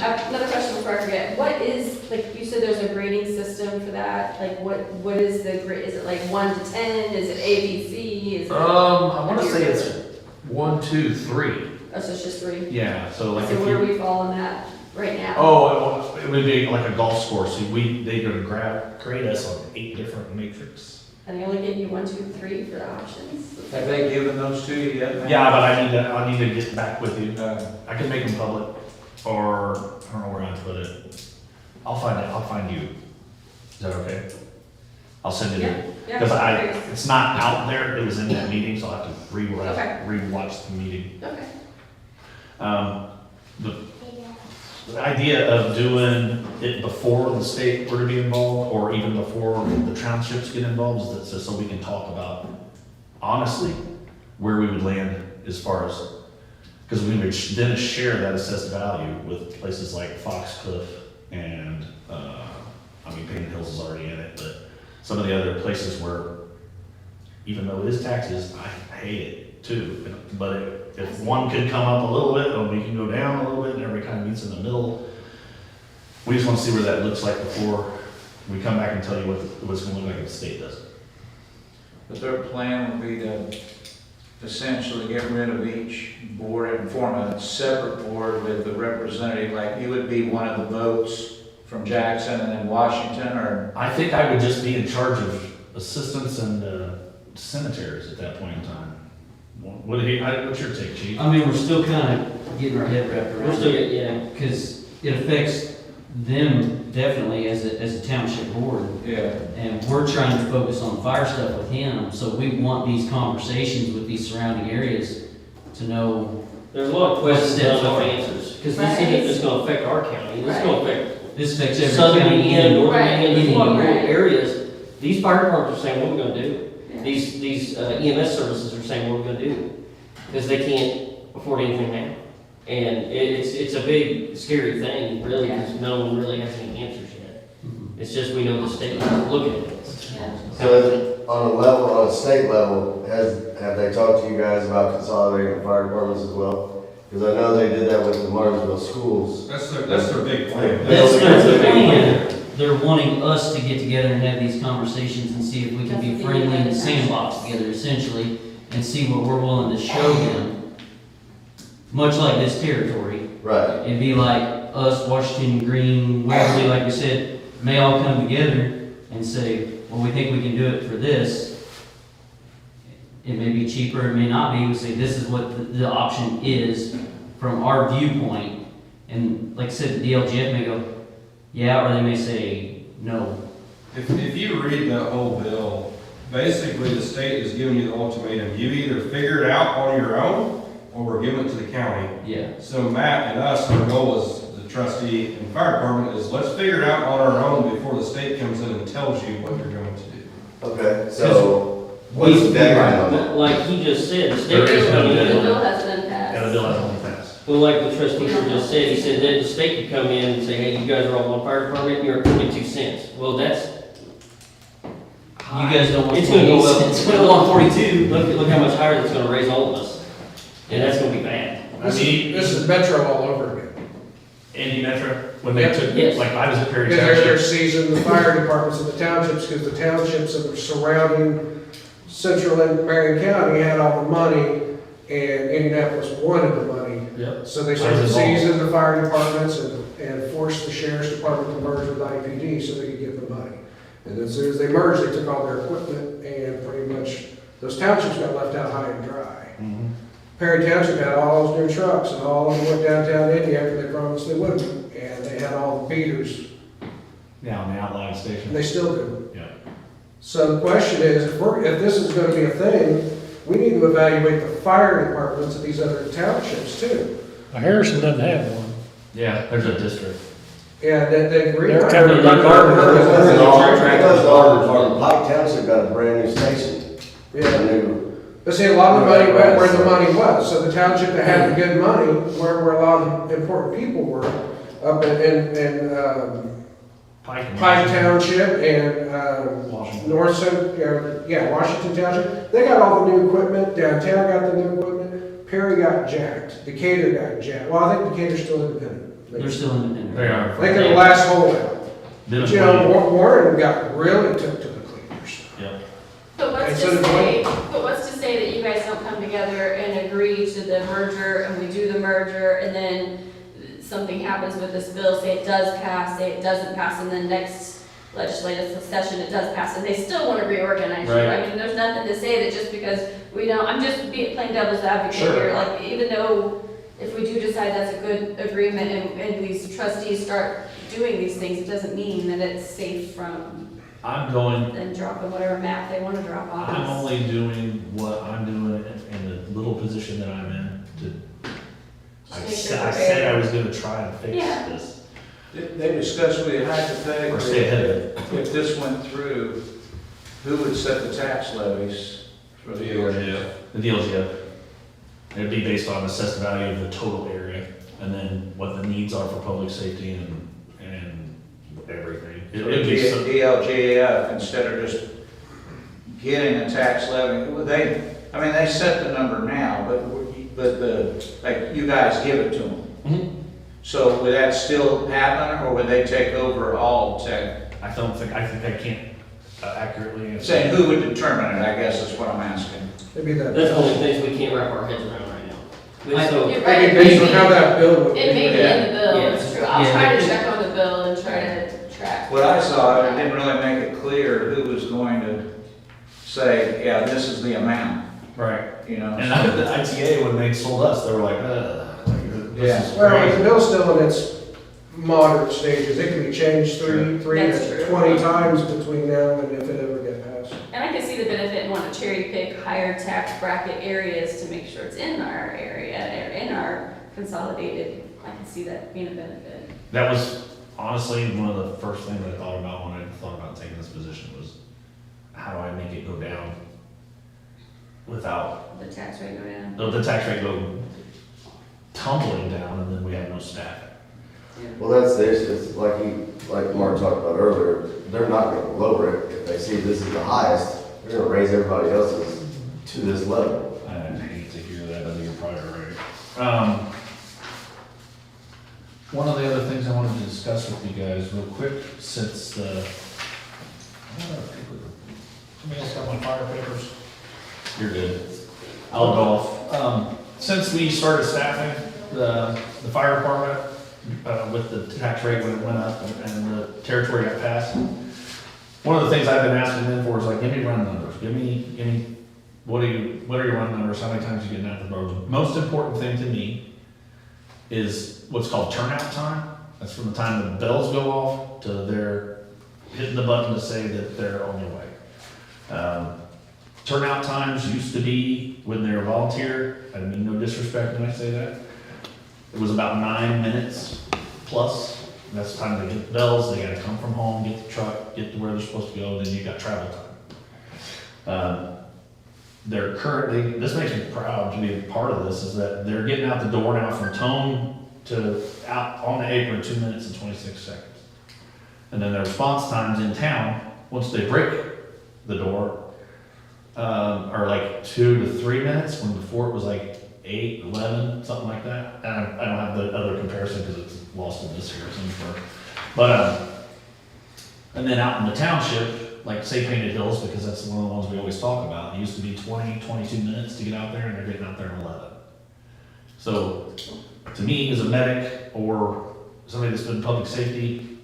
have another question before I forget. What is, like, you said there's a grading system for that? Like, what is the grade? Is it like 1 to 10? Is it A, B, C? Is it? I want to say it's 1, 2, 3. Oh, so it's just 3? Yeah, so like So if where do you, we fall in that right now? oh, it would be like a golf score. So they're going to grade us on 8 different matrix. And they only give you 1, 2, 3 for the options? Have they given those to you yet? ma'am? Yeah, but I need to get back with you. I can make them public, or I don't know where I'd put it. I'll find it. I'll find you. Is that okay? I'll send it in. Yeah, Because yeah, it's not out there. It was in that meeting, so I'll have to Okay. rewatch the meeting. okay. The idea of doing it before the state were to be involved, or even before the townships get involved, is that just so we can talk about honestly where we would land as far as, because we would then share that assessed value with places like Foxcliff and, Payne Hills is already in it, but some of the other places where, even though it is taxes, I hate it too. But if one could come up a little bit, or we can go down a little bit, and everybody kind of meets in the middle, we just want to see where that looks like before we come back and tell you what it's going to look like if the state does it. But their plan would be to essentially get rid of each board and form a separate board with the representative, like you would be one of the votes from Jackson and then Washington, or? I think I would just be in charge of assistants and cemeteries at that point in time. What's your take, Chief? I mean, we're still kind of getting our head wrapped around We're still, it, yeah. because it affects them definitely as a township board. Yeah. And we're trying to focus on fire stuff with him, so we want these conversations with these surrounding areas to know, There's a lot of questions, Steps not enough are- answers. Because Right. this isn't just gonna affect our county, this is gonna affect this affects every southern county. Indiana, northern Right. Indiana, there's a lot of rural Right. areas. These fire departments are saying, what are we gonna do? Yeah. These EMS services are saying, what are we gonna do? Because they can't afford anything now. And it's a big, scary thing, really, because no one really has any answers yet. It's just, we know the state is looking at this. So on a state level, have they talked to you guys about consolidating the fire departments as well? Because I know they did that with the Martinsville schools. That's their big plan. That's That's the the big plan. They're wanting us to get together and have these conversations and see if we can be friendly and sandbox together essentially, and see what we're willing to show them. Much like this territory, Right. it'd be like us, Washington, Green, Waverly, like we said, may all come together and say, well, we think we can do it for this. It may be cheaper, it may not be, we say this is what the option is from our viewpoint. And like I said, the DLGF may go, yeah, or they may say, no. If you read that whole bill, basically the state is giving you the ultimatum. You either figure it out on your own, or we're giving it to the county. Yeah. So Matt and us, our goal as the trustee and fire department is let's figure it out on our own before the state comes in and tells you what you're going to do. Okay, so what's the deadline on that? Like he just said, the state There is is no coming The deadline. in. bill has been passed. Yeah, the bill has only passed. Well, like the trustee just said, he said that the state could come in and say, hey, you guys are all on fire department, and you're at 42 cents. Well, that's. You guys don't want It's gonna go up, 28 it's gonna go on 42, look how much higher that's gonna raise all of us. And that's gonna be bad. I mean, This is Metro all over again. Indy Metro, when they Yep. took, Yes. like, I was at Perry Because they're Township. seizing the fire departments in the townships, because the townships that were surrounding central and Marion County had all the money, and Indianapolis wanted the money. Yep. So they I started was involved. seizing the fire departments and forced the sheriff's department to merge with IPD so they could get the money. And as soon as they merged, they took all their equipment, and pretty much, those townships got left out high and dry. Mhm. Perry Township had all those new trucks, and all of them went downtown Indy after they promised they wouldn't, and they had all the beaters, Yeah, on the outlying and station. they still do. Yeah. So the question is, if this is gonna be a thing, we need to evaluate the fire departments of these other townships too. Harrison doesn't have one. Yeah, there's a district. And that they agree. They're covered by Pike Township got a brand new station. A Yeah, new, but see, a lot of the money went where the money was, so the township that had the good money, where a lot of important people were, up in Pike and Pike Washington. Township and, Washington. North Central, Washington Township, they got all the new equipment, downtown got the new equipment, Perry got jacked, Decatur got jacked, well, I think Decatur's still independent. They're still independent. They are. They could last holdout. Then But it's you know, like- Warren got really took to the cleaners. Yep. But what's And to so did say, but what's to say that you guys don't come together and agree to the merger, and we do the merger, and then something happens with this bill, say it does pass, say it doesn't pass, and then next legislative session it does pass, and they still want to reorganize you. Right. I mean, there's nothing to say that just because we don't, I'm just being plain devil's advocate Sure. here, like, even though if we do decide that's a good agreement and these trustees start doing these things, it doesn't mean that it's safe from I'm going, them dropping whatever map they want to drop on us. I'm only doing what I'm doing in the little position that I'm in to, Just I make said, sure I we're said I fair. was gonna try and fix Yeah. this. They discussed with you Or hypothetically, stay ahead of it. if this went through, who would set the tax levies for the area? The deal's, yeah. It'd be based on assessed value of the total area, and then what the needs are for public safety and everything. So It'd be so, DLGF, instead of just getting a tax levy, they set the number now, but like, you guys give it to them. Mhm. So would that still happen, or would they take over all tech? I think I can't accurately answer. Saying who would determine it, I guess is what I'm asking. Maybe that. That's one of the things we can't wrap our heads around right now. But so, You're right. Maybe based on how that bill would. It may be in the bill, Yeah. it's true. I'll Yeah. try to check on the bill and try to track. What I saw, it didn't really make it clear who was going to say, yeah, this is the amount, Right. you know? And I, the ITA, when they sold us, they were like, this is Well, the great. bill's still in its moderate stages, it can be changed three That's to true. 20 times between now and if it ever gets passed. And I can see the benefit in wanting to cherry pick higher tax bracket areas to make sure it's in our area, or in our consolidated. I can see that being a benefit. That was honestly one of the first things I thought about when I thought about taking this position was, how do I make it go down without The tax rate go down. the tax rate go tumbling down, and then we have no staff. well, that's the issue, it's like like Mark talked about earlier, they're not gonna lower it. If they see this is the highest, they're gonna raise everybody else's to this level. I hate to hear that, I think you're probably right. One of the other things I wanted to discuss with you guys real quick, since somebody else got my fire papers? You're good. I'll go off. Since we started staffing the fire department, with the tax rate when it went up and the territory got passed, one of the things I've been asking them for is like, give me run numbers, give me, what are your run numbers, how many times you getting out the road? Most important thing to me is what's called turnout time. That's from the time the bells go off to their hitting the button to say that they're on their way. Turnout times used to be when they're a volunteer, I mean no disrespect when I say that, it was about 9 minutes plus. And that's the time they get the bells, they gotta come from home, get the truck, get to where they're supposed to go, then you got travel time. They're currently, this makes me proud to be a part of this, is that they're getting out the door now from Tone to out on the apron 2 minutes and 26 seconds. And then their response times in town, once they break the door, are like 2 to 3 minutes, when before it was like 8, 11, something like that. And I don't have the other comparison because it's lost in this here somewhere. But, and then out in the township, like say Painted Hills, because that's one of the ones we always talk about, it used to be 20, 22 minutes to get out there, and they're getting out there in 11. So, to me, as a medic or somebody that's been in public safety,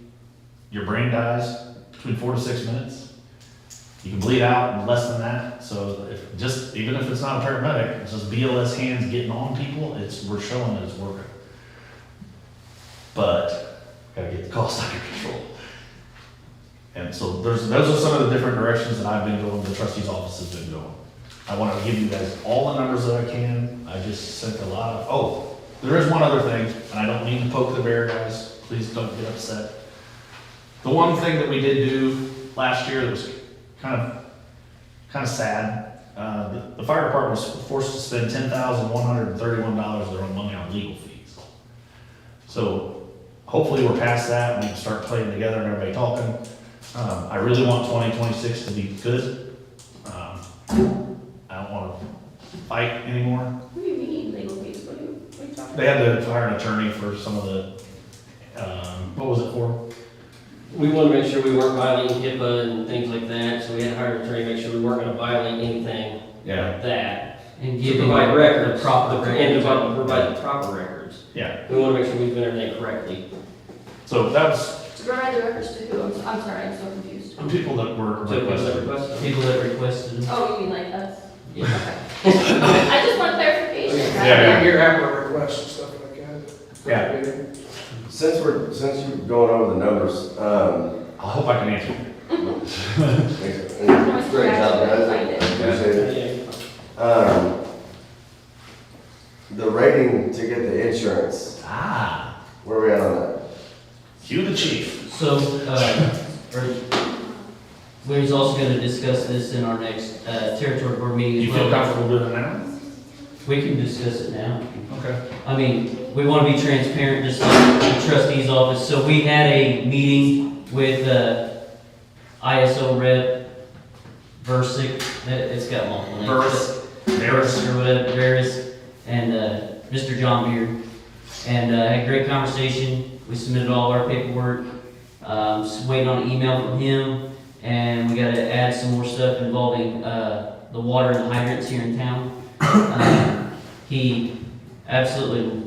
your brain dies between 4 to 6 minutes. You can bleed out in less than that. So even if it's not a paramedic, it's just BLS hands getting on people, we're showing that it's working. But gotta get the cost under control. And so those are some of the different directions that I've been going, the trustee's office has been going. I want to give you guys all the numbers that I can. I just sent a lot of, there is one other thing, and I don't mean to poke the bear, guys. Please don't get upset. The one thing that we did do last year that was kind of sad, the fire department was forced to spend $10,131 of their own money on legal fees. So hopefully we're past that, and we can start playing together and everybody talking. I really want 2026 to be good. I don't want to fight anymore. What do you mean legal fees? What are you talking about? They had to hire an attorney for some of the, what was it for? We want to make sure we weren't violating HIPAA and things like that, so we had to hire an attorney to make sure we weren't going to violate anything like that. And To giving provide records, proper and to records. provide the proper records. Yeah, We want to make sure we've done everything correctly. so that was To provide the records to who? I'm sorry, I'm so confused. some people that were So was that requested. requested? People that requested. Oh, you mean like us? Yeah. I just want clarification. Yeah. You're having a request and stuff like that. Yeah. Since you're going over the numbers, I hope I can answer. great job, guys. I appreciate it. The rating to get the insurance, where are we at on that? Cue the chief. So, we're also going to discuss this in our next territory board meeting. You as feel well. comfortable doing it now? We can discuss it now. Okay. I mean, we want to be transparent, just like the trustee's office. So we had a meeting with ISO rep, Versick, it's got multiple names. Veris. Or whatever, Veris, and Mr. John Beard. And had a great conversation. We submitted all our paperwork. Just waiting on an email from him. And we got to add some more stuff involving the water and hydrants here in town. He absolutely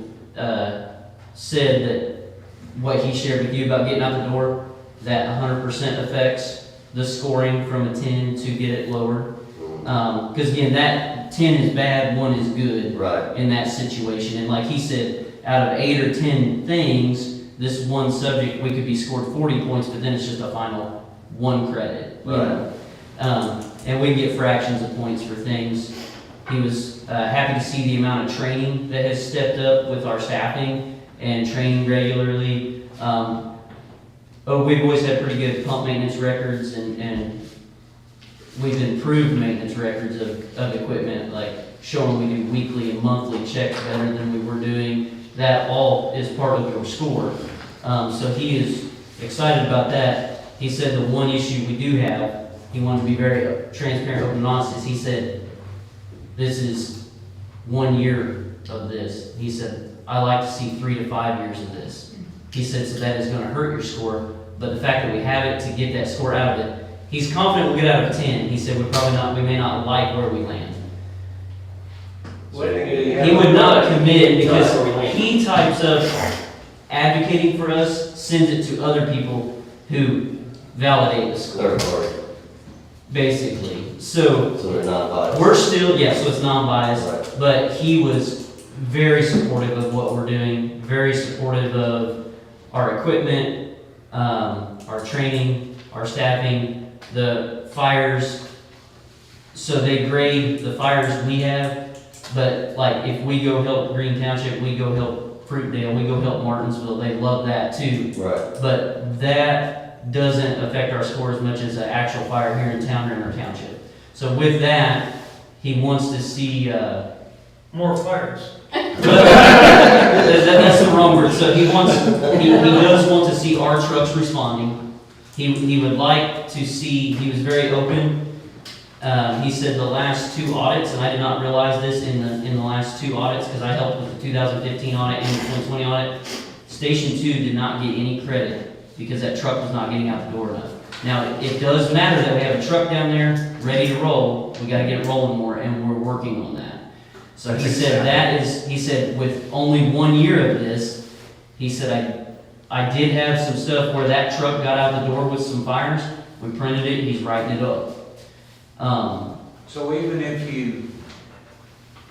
said that what he shared with you about getting out the door, that 100% affects the scoring from a 10 to get it lower. Because again, that 10 is bad, 1 is good Right. in that situation. And like he said, out of 8 or 10 things, this one subject, we could be scored 40 points, but then it's just a final 1 credit. You know? And we get fractions of points for things. He was happy to see the amount of training that has stepped up with our staffing and training regularly. But we've always had pretty good pump maintenance records, and we've improved maintenance records of equipment, like showing we do weekly and monthly checks better than we were doing. That all is part of your score. So he is excited about that. He said the one issue we do have, he wanted to be very transparent, open, and honest, is he said, this is 1 year of this. He said, I like to see 3 to 5 years of this. He said, so that is going to hurt your score, but the fact that we have it to get that score out of it, he's confident we'll get out of a 10. He said, we may not like where we land. He would not commit because he types up advocating for us, sends it to other people who validate the score, Third party, basically. So so they're not biased. we're still, yeah, so it's non-biased, Right. but he was very supportive of what we're doing, very supportive of our equipment, our training, our staffing, the fires. So they grade the fires we have, but like if we go help Green Township, we go help Fruitdale, we go help Martinsville, they love that too. Right. But that doesn't affect our score as much as an actual fire here in town or in our township. So with that, he wants to see, More fires. that's the wrong word. So he does want to see our trucks responding. He would like to see, he was very open. He said the last two audits, and I did not realize this in the last two audits, because I helped with the 2015 audit and the 2020 audit. Station 2 did not get any credit because that truck was not getting out the door enough. Now, it does matter that we have a truck down there ready to roll. We gotta get it rolling more, and we're working on that. So he said he said with only 1 year of this, he said, I did have some stuff where that truck got out the door with some fires. We printed it, he's writing it up. So even if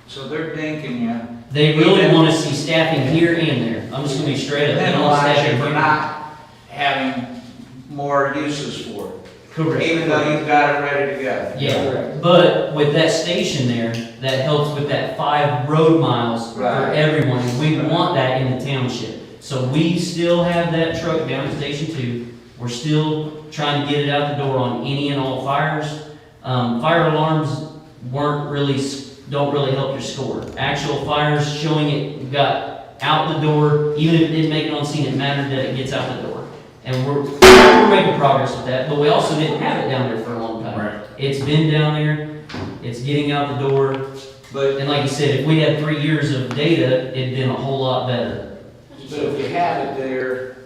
so they're thinking you. They really want to see staffing here and there. I'm just gonna be straight up. They don't want Penalize staffing you for here. not having more uses for it. Correct. Even though you've got it ready to go. Yeah, but with that station there, that helps with that 5 road miles for Right. everyone. And we want that in the township. So we still have that truck down at Station 2. We're still trying to get it out the door on any and all fires. Fire alarms don't really help your score. Actual fires showing it got out the door, even if it didn't make it on scene, it mattered that it gets out the door. And we're making progress with that, but we also didn't have it down there for a long time. Right. It's been down there, it's getting out the door, But and like you said, if we had 3 years of data, it'd been a whole lot better. if you have it there,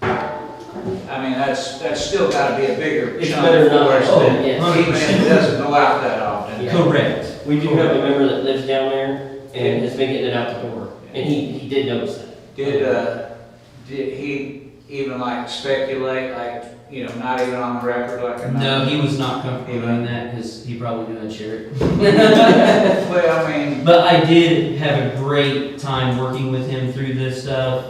I mean, that's still gotta be a bigger It's chunk better for not- us oh, than, yeah. even if it doesn't go out that often. Yeah. Correct. We do have a member that lives down there and has been getting it out the door, and he did notice that. Did he even like speculate, like, not even on the record, like? No, he was not comfortable doing that, because he probably knew I'd share it. Well, I mean, But I did have a great time working with him through this stuff.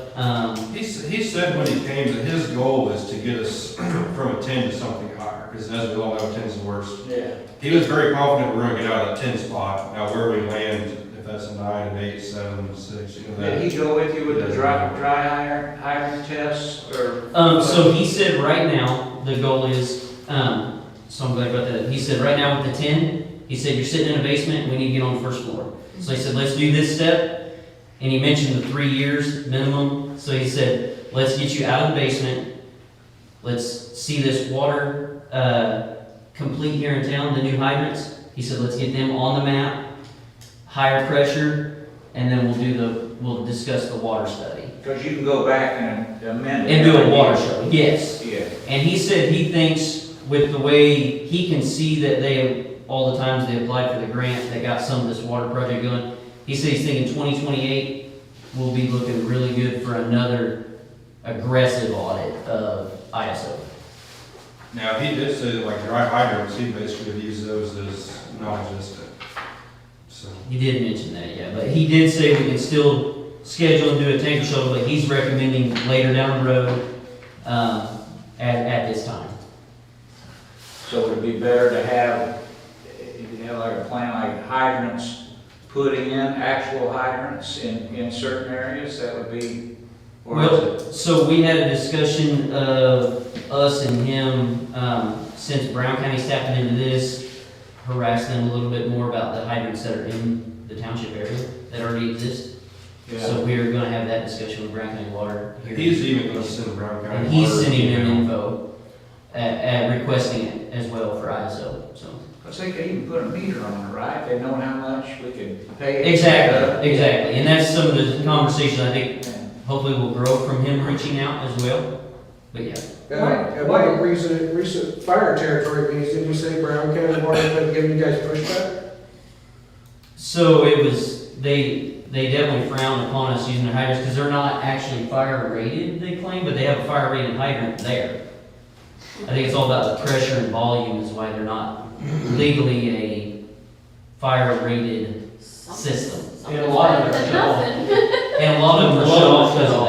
He said when he came that his goal is to get us from a 10 to something higher, because as we all know, 10 is the worst. yeah. He was very confident we're gonna get out of that 10 spot. Now where we land, if that's a 9, an 8, 7, 6, Did he go with you with the dry hydrant tests, or? So he said right now, the goal is, so I'm glad about that. He said right now with the 10, he said, you're sitting in a basement, we need to get on the first floor. So he said, let's do this step. And he mentioned the 3 years minimum. So he said, let's get you out of the basement. Let's see this water, complete here in town, the new hydrants. He said, let's get them on the map, higher pressure, and then we'll discuss the water study. Because you can go back and amend it. And do a water study, yes. Yeah. And he said he thinks with the way he can see that all the times they applied for the grant, they got some of this water project going. He said he's thinking 2028 will be looking really good for another aggressive audit of ISO. Now, he did say that like dry hydrants, he basically would use those as non-existent. So, He did mention that, yeah, but he did say we can still schedule and do a tanker shuttle, but he's recommending later down the road, at this time. So would it be better to have, like a plan like hydrants, putting in actual hydrants in certain areas, that would be, or is Well, it? so we had a discussion of us and him, since Brown County stepped into this, harass them a little bit more about the hydrants that are in the township area that already exist. So we're gonna have that discussion with Brown County Water here. he's even gonna send Brown County. And he's Water sending them email. info, at requesting it as well for ISO, so. Because they could even put a meter on it, right? They know how much we could pay. Exactly, and that's some of the conversation I think Yeah. hopefully will grow from him reaching out as well, but yeah. And like recent fire territory meetings, didn't you say Brown County Water had given you guys pushback? So it was, they definitely frown upon us using their hydrants, because they're not actually fire rated, they claim, but they have a fire rated hydrant there. I think it's all about the pressure and volume is why they're not legally a fire rated system. Something's Yeah, a lot of better it than are nothing. And a lot of them are shut off because of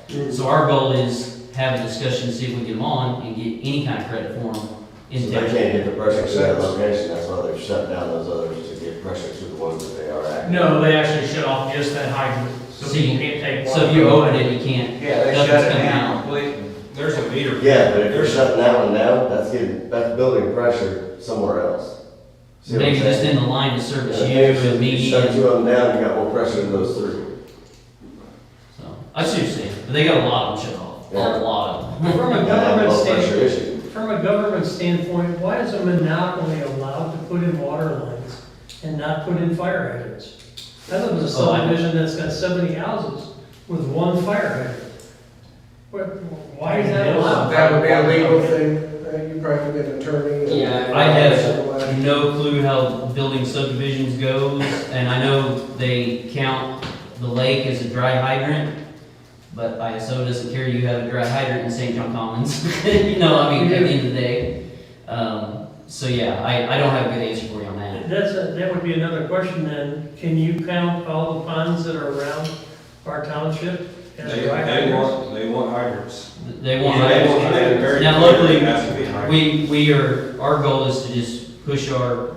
Mm-hmm. that. So our goal is have a discussion, see if we can get them on and get any kind of credit for them So in they town. can't get the pressure to that location, that's why they've shut down those others to get pressure to the ones that they are active. No, they actually shut off just that hydrant, so See, people can't take water. So if you open it, you can't. Yeah, they nothing's shut it coming down out. completely. There's a meter. Yeah, but if you're There's shutting that one down, that's building pressure somewhere else. See what I'm Maybe just saying? in the line to service Yeah, you maybe and me. you shut two of them down, you got more pressure than those three. So, I see what you're saying, but they got a lot of them shut off, Yeah. a lot of them. From a And have government low pressure standpoint, issue. from a government standpoint, why is a monopoly allowed to put in water lines and not put in fire hydrants? That was a Oh, I- subdivision that's got 70 houses with one fire hydrant. Why is that allowed? That would be a legal thing, you probably get an attorney. and- Yeah, I have no clue how building subdivisions goes, and I know they count the lake as a dry hydrant, but ISO doesn't care you have a dry hydrant in St. John Commons. You know, I mean, at the end of the day. So yeah, I don't have a good answer for you on that. That would be another question then. Can you count all the ponds that are around our township as dry hydrants? they want hydrants. They want Yeah, they want hydrants. hydrants. Very Now clear, luckily, it has to be hydrant. our goal is to just push our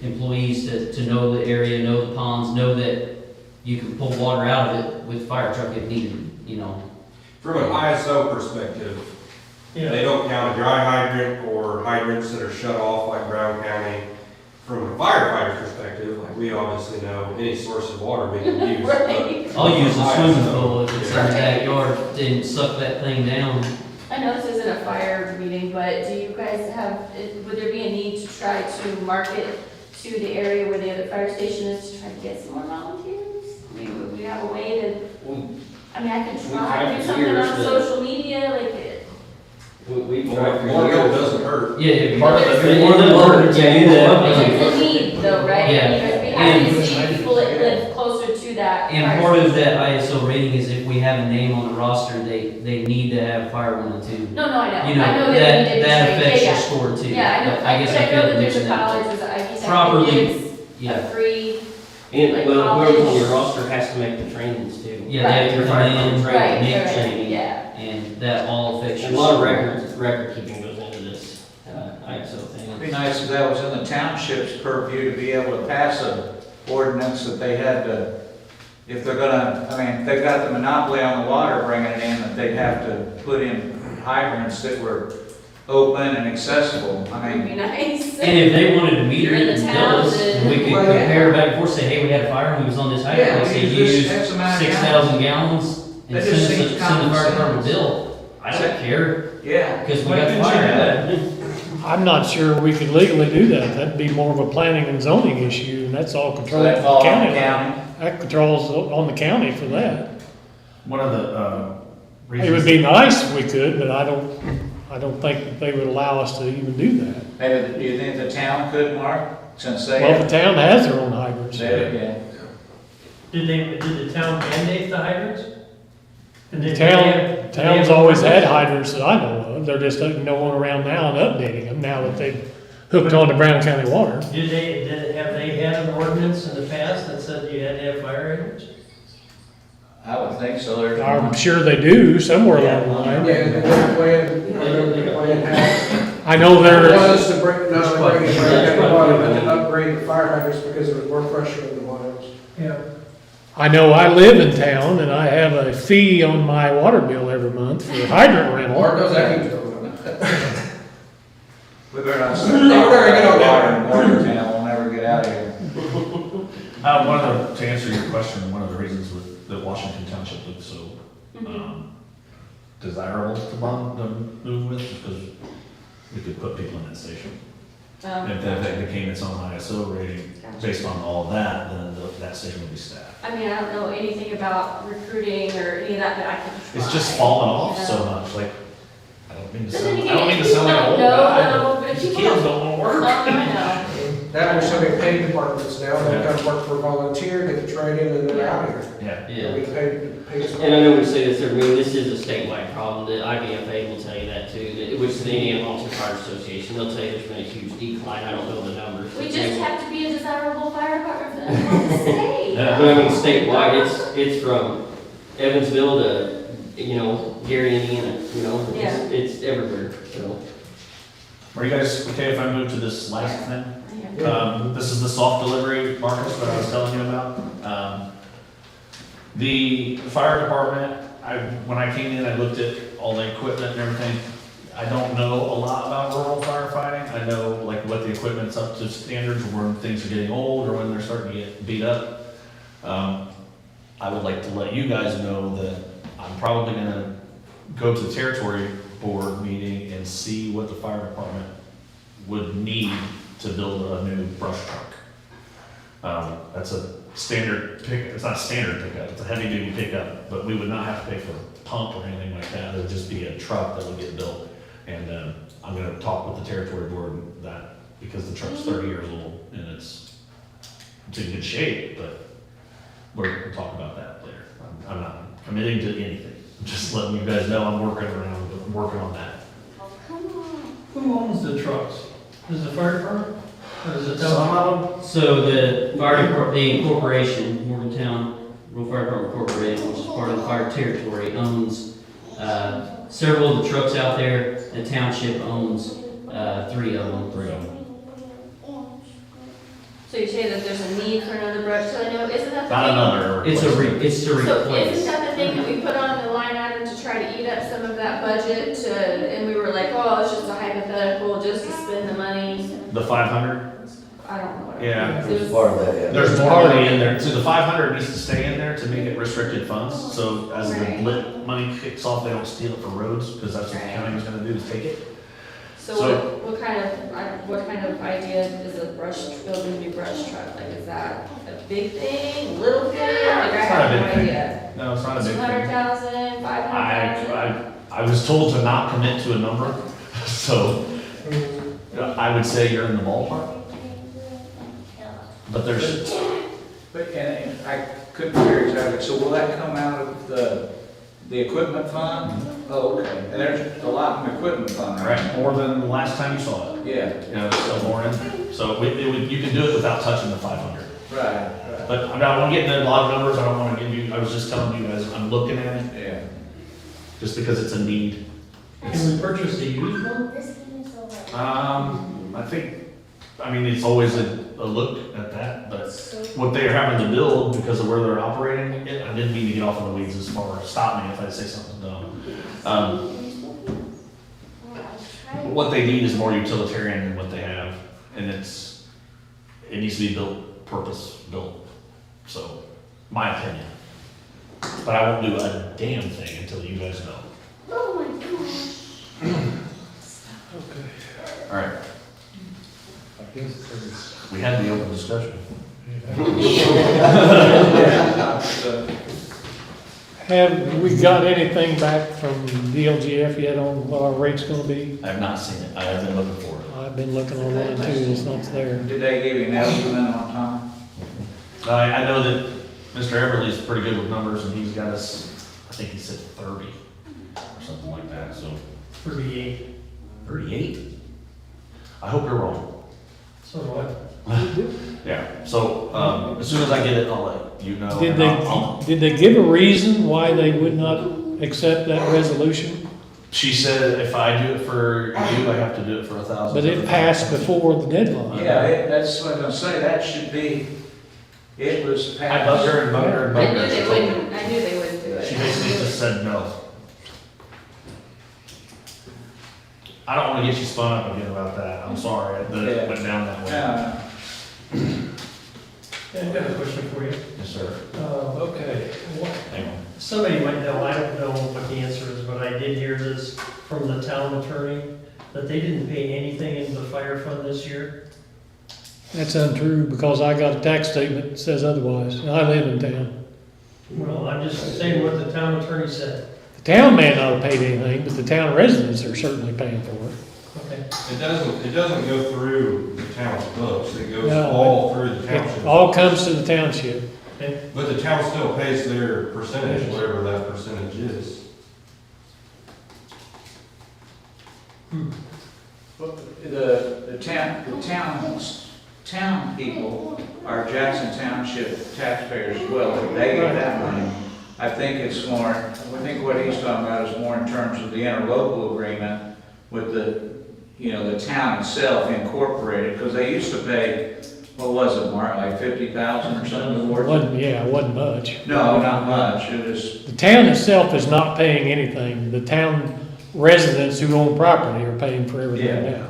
employees to know the area, know the ponds, know that you can pull water out of it with fire truck if needed, you know. From an ISO perspective, Yeah. they don't count a dry hydrant or hydrants that are shut off like Brown County. From a firefighter perspective, like we obviously know any source of water being used. Right. but I'll use a swimming ISO, pool if it's in the Right. backyard and suck that thing down. I know this isn't a fire meeting, but do you guys have, would there be a need to try to market to the area where the other fire station is to try to get some more volunteers? I mean, would we have a way to, I mean, I could We've try tried to do for something years, on but- social media, like it. We've More tried for more years. doesn't hurt. Yeah, Part of yeah, it- more than work, yeah, do that. It's a need though, right? Yeah. Because we have to see people that live closer to that. And fire part of station. that ISO rating is if we have a name on the roster, they need to have fire 1 and 2. No, I know. You know, I know that, we need to that train. affects Yeah, your score too. Yeah, I know, I guess but I know failed that to there's a mention that. college, there's an Ivy Tech that Properly, gives a Yeah, free, And, Like well, whoever's on college. your roster has to make the trainings too. yeah, they have to Your come fire in, department right, training. make right, training, yeah. and that all affects your And a lot of score. record keeping goes into this, ISO thing. It'd be nice if that was in the township's purview to be able to pass an ordinance that they had to, if they're gonna, I mean, if they've got the monopoly on the water bringing it in, that they'd have to put in hydrants that were open and accessible. I Would be mean, nice. And if they wanted to meter You're in it the and bill us, town, and we could Well, yeah. compare back and forth, say, hey, we had a fire and we was on this hydrant, Yeah, they say we use use X amount of 6,000 gallons, and That send just us, seems send the common fire department sense. bill. I don't care, yeah. because we Why got the couldn't you fire. do that? I'm not sure we could legally do that. That'd be more of a planning and zoning issue, and that's all So controlled that by falls the on the county. county. That controls on the county for that. One of the, It would be nice if we could, but I don't think that they would allow us to even do that. Maybe, do you think the town could, Mark, since they Well, the have, town has their own hydrants. yeah. Did the town mandate the hydrants? The town's always had hydrants that I know of, they're just no one around now and updating them now that they've hooked on to Brown County Water. Have they had an ordinance in the past that said you had to have fire hydrants? I would think so. There's I'm sure they do somewhere along the line. Yeah, the plan has, I know it there, was to bring, not to bring it Brown County water, but to upgrade the fire hydrants because there was more pressure in the wells. Yeah. I know I live in town and I have a fee on my water bill every month for hydrant rental. Or does that keep going up? We better not No, start we're gonna get on water that. in Morgantown, we'll never get out of here. to answer your question, one of the reasons that Washington Township looks so, desirable to move with, is because we could put people in that station. If that became its own ISO rating, based on all of that, then that station would be staffed. I mean, I don't know anything about recruiting or any of that, but I can try. It's just fallen off you so know? much, like, I don't mean to But sound, then I don't again, mean to if sound like an people old don't know, guy, though, but but these people kids don't- don't wanna work. I know. That was so many paid departments now, they come work for volunteer, get the training, and they're out here. Yeah. We paid. And I know we say this, I mean, this is a statewide problem, the IBFA will tell you that too, which is the Indiana Volunteer Fire Association, they'll tell you there's been a huge decline, I don't know the numbers. We just have to be a desirable fire department for them to stay. But I mean, statewide, it's from Evansville to, Gary, Indiana, Yeah. it's everywhere, so. Are you guys okay if I move to this last thing? Yeah. This is the soft delivery, Marcus, what I was telling you about. The fire department, when I came in, I looked at all the equipment and everything. I don't know a lot about rural firefighting. I know like what the equipment's up to standards, or when things are getting old, or when they're starting to get beat up. I would like to let you guys know that I'm probably gonna go to the territory board meeting and see what the fire department would need to build a new brush truck. That's a standard pickup, it's not a standard pickup, it's a heavy duty pickup, but we would not have to pay for a pump or anything like that, it would just be a truck that would get built. And I'm gonna talk with the territory board that, because the truck's 30 years old and it's in good shape, but we'll talk about that later. I'm not committing to anything, I'm just letting you guys know I'm working on that. Who owns the trucks? Is it the fire department? Or is it Some township? of them, So the fire department, the corporation, Morgantown Rural Fire Department Corporation, which is part of the fire territory, owns several of the trucks out there. The township owns 3 of them. So you say that there's a need for another brush, so I know, isn't that the not thing? another. It's to So replace. isn't that the thing that we put on the line item to try to eat up some of that budget to, and we were like, oh, it's just a hypothetical, just to spend the money? The 500? I don't know what. Yeah. It was- Part of that, yeah. There's more money in there, so the 500 needs to stay in there to make it restricted funds, so as the Right. lit money kicks off, they don't steal it for roads, because that's what the county was gonna do, is take it. So So- what kind of idea is building a new brush truck? Like, is that a big thing, little thing? Like, I It's not a have no big thing. idea. No, it's not a big thing. 200,000, 500,000? I was told to not commit to a number, so I would say you're in the ballpark. But there's, But, and I couldn't figure exactly, so will that come out of the equipment fund? Oh, okay, and there's a lot in the equipment fund, right? right, more than the last time you saw it, Yeah, there's still more in there. So you can do it without touching the 500. right, But I don't want to get into a lot of numbers, I don't want to give you, I was just telling you guys, I'm looking at it, yeah. just because it's a need. Can we purchase a used one? I mean, it's always a look at that, but what they are having to build because of where they're operating, I didn't mean to get off in the weeds as far as, stop me if I say something dumb. What they need is more utilitarian than what they have, and it needs to be built, purpose-built, so, my opinion. But I won't do a damn thing until you guys know. Oh my gosh. All right, I guess there's. we had the open discussion. Have we got anything back from DLGF yet on what our rate's gonna be? I have not seen it, I have been looking for it. I've been looking online too, it's not there. Did they give you an estimate on time? I know that Mr. Everly's pretty good with numbers, and he's got us, I think he said 30, or something like that, so. 38. 38? I hope you're wrong. So do I. Yeah, so, as soon as I get it, I'll let you know. Did and I'll- did they give a reason why they would not accept that resolution? She said if I do it for you, I have to do it for 1,000. But it passed before the deadline. Yeah, that's what I was gonna say, that should be, it was I passed. bugged her and bugged her and I bugged knew her. they She wouldn't, I knew they wouldn't do it. basically just said no. I don't want to get you spun up again about that, I'm sorry that it went down that way. I've got a question for you. Yes, sir. Okay. Hang on. Somebody might know, I don't know what the answer is, but I did hear this from the town attorney, that they didn't pay anything into the fire fund this year. That's untrue, because I got a tax statement that says otherwise, and I live in town. Well, I'm just saying what the town attorney said. The town may not have paid anything, but the town residents are certainly paying for it. Okay. It doesn't go through the town's books, it goes No, all through the township. It all comes to the township. But the town still pays their percentage, whatever that percentage is. The town people are Jackson Township taxpayers as well, but they get that money. I think it's more, I think what he's talking about is more in terms of the interlocal agreement with the town itself incorporated, because they used to pay, what was it, Mark, like 50,000 or something towards it? It wasn't much. No, not much, it was, The town itself is not paying anything. The town residents who own property are paying for everything Yeah. now.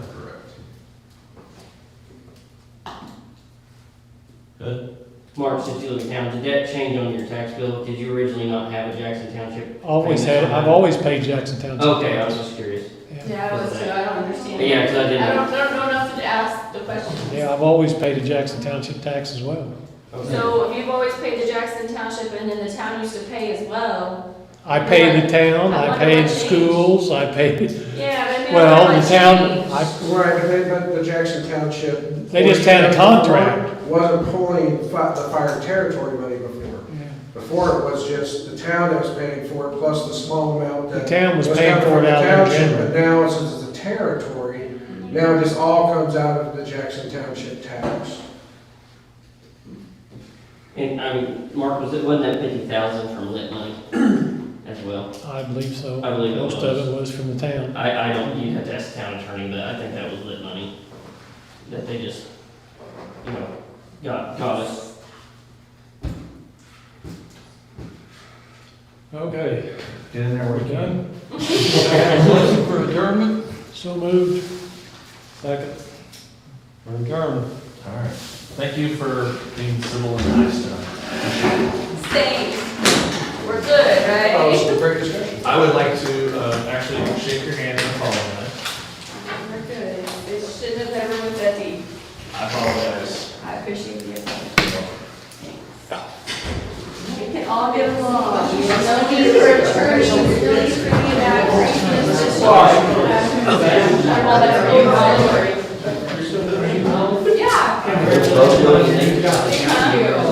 Good. Mark, since you live in town, did that change on your tax bill? Did you originally not have a Jackson Township? I've always paid Jackson Township. Okay, I was just curious. Yeah, I was too, I don't understand. Yeah, 'cause I didn't I know. don't know enough to ask the question. Yeah, I've always paid a Jackson Township tax as well. Okay. So if you've always paid the Jackson Township and then the town used to pay as well, I paid the town, I paid the schools, I paid, yeah, maybe. well, the town, Right, but the Jackson Township. They just had a contract. Wasn't pulling the fire territory money before. Before it was just the town that was paying for it, plus the small amount that. The town was was paying coming for from it the out there in township. general. But now, since it's a territory, now it just all comes out of the Jackson Township tax. And, I mean, Mark, wasn't that 50,000 from lit money as well? I believe so. I believe it Most was. of it was from the town. I don't, you'd have to ask the town attorney, but I think that was lit money. That they just, got us. Okay, get in there are with we you. done? Motion for adjournment? So moved. Second. We're adjourned. All right. Thank you for being civil and nice tonight. Same. We're good, Oh, this right? is a great discussion. I would like to actually shake your hand and apologize. We're good. It shouldn't have ever went that deep. I apologize. I appreciate the apology. We can all get along. No need for attorneys, no need for you to have grievances. I'm all that for you, Valerie. Yeah. Thank you.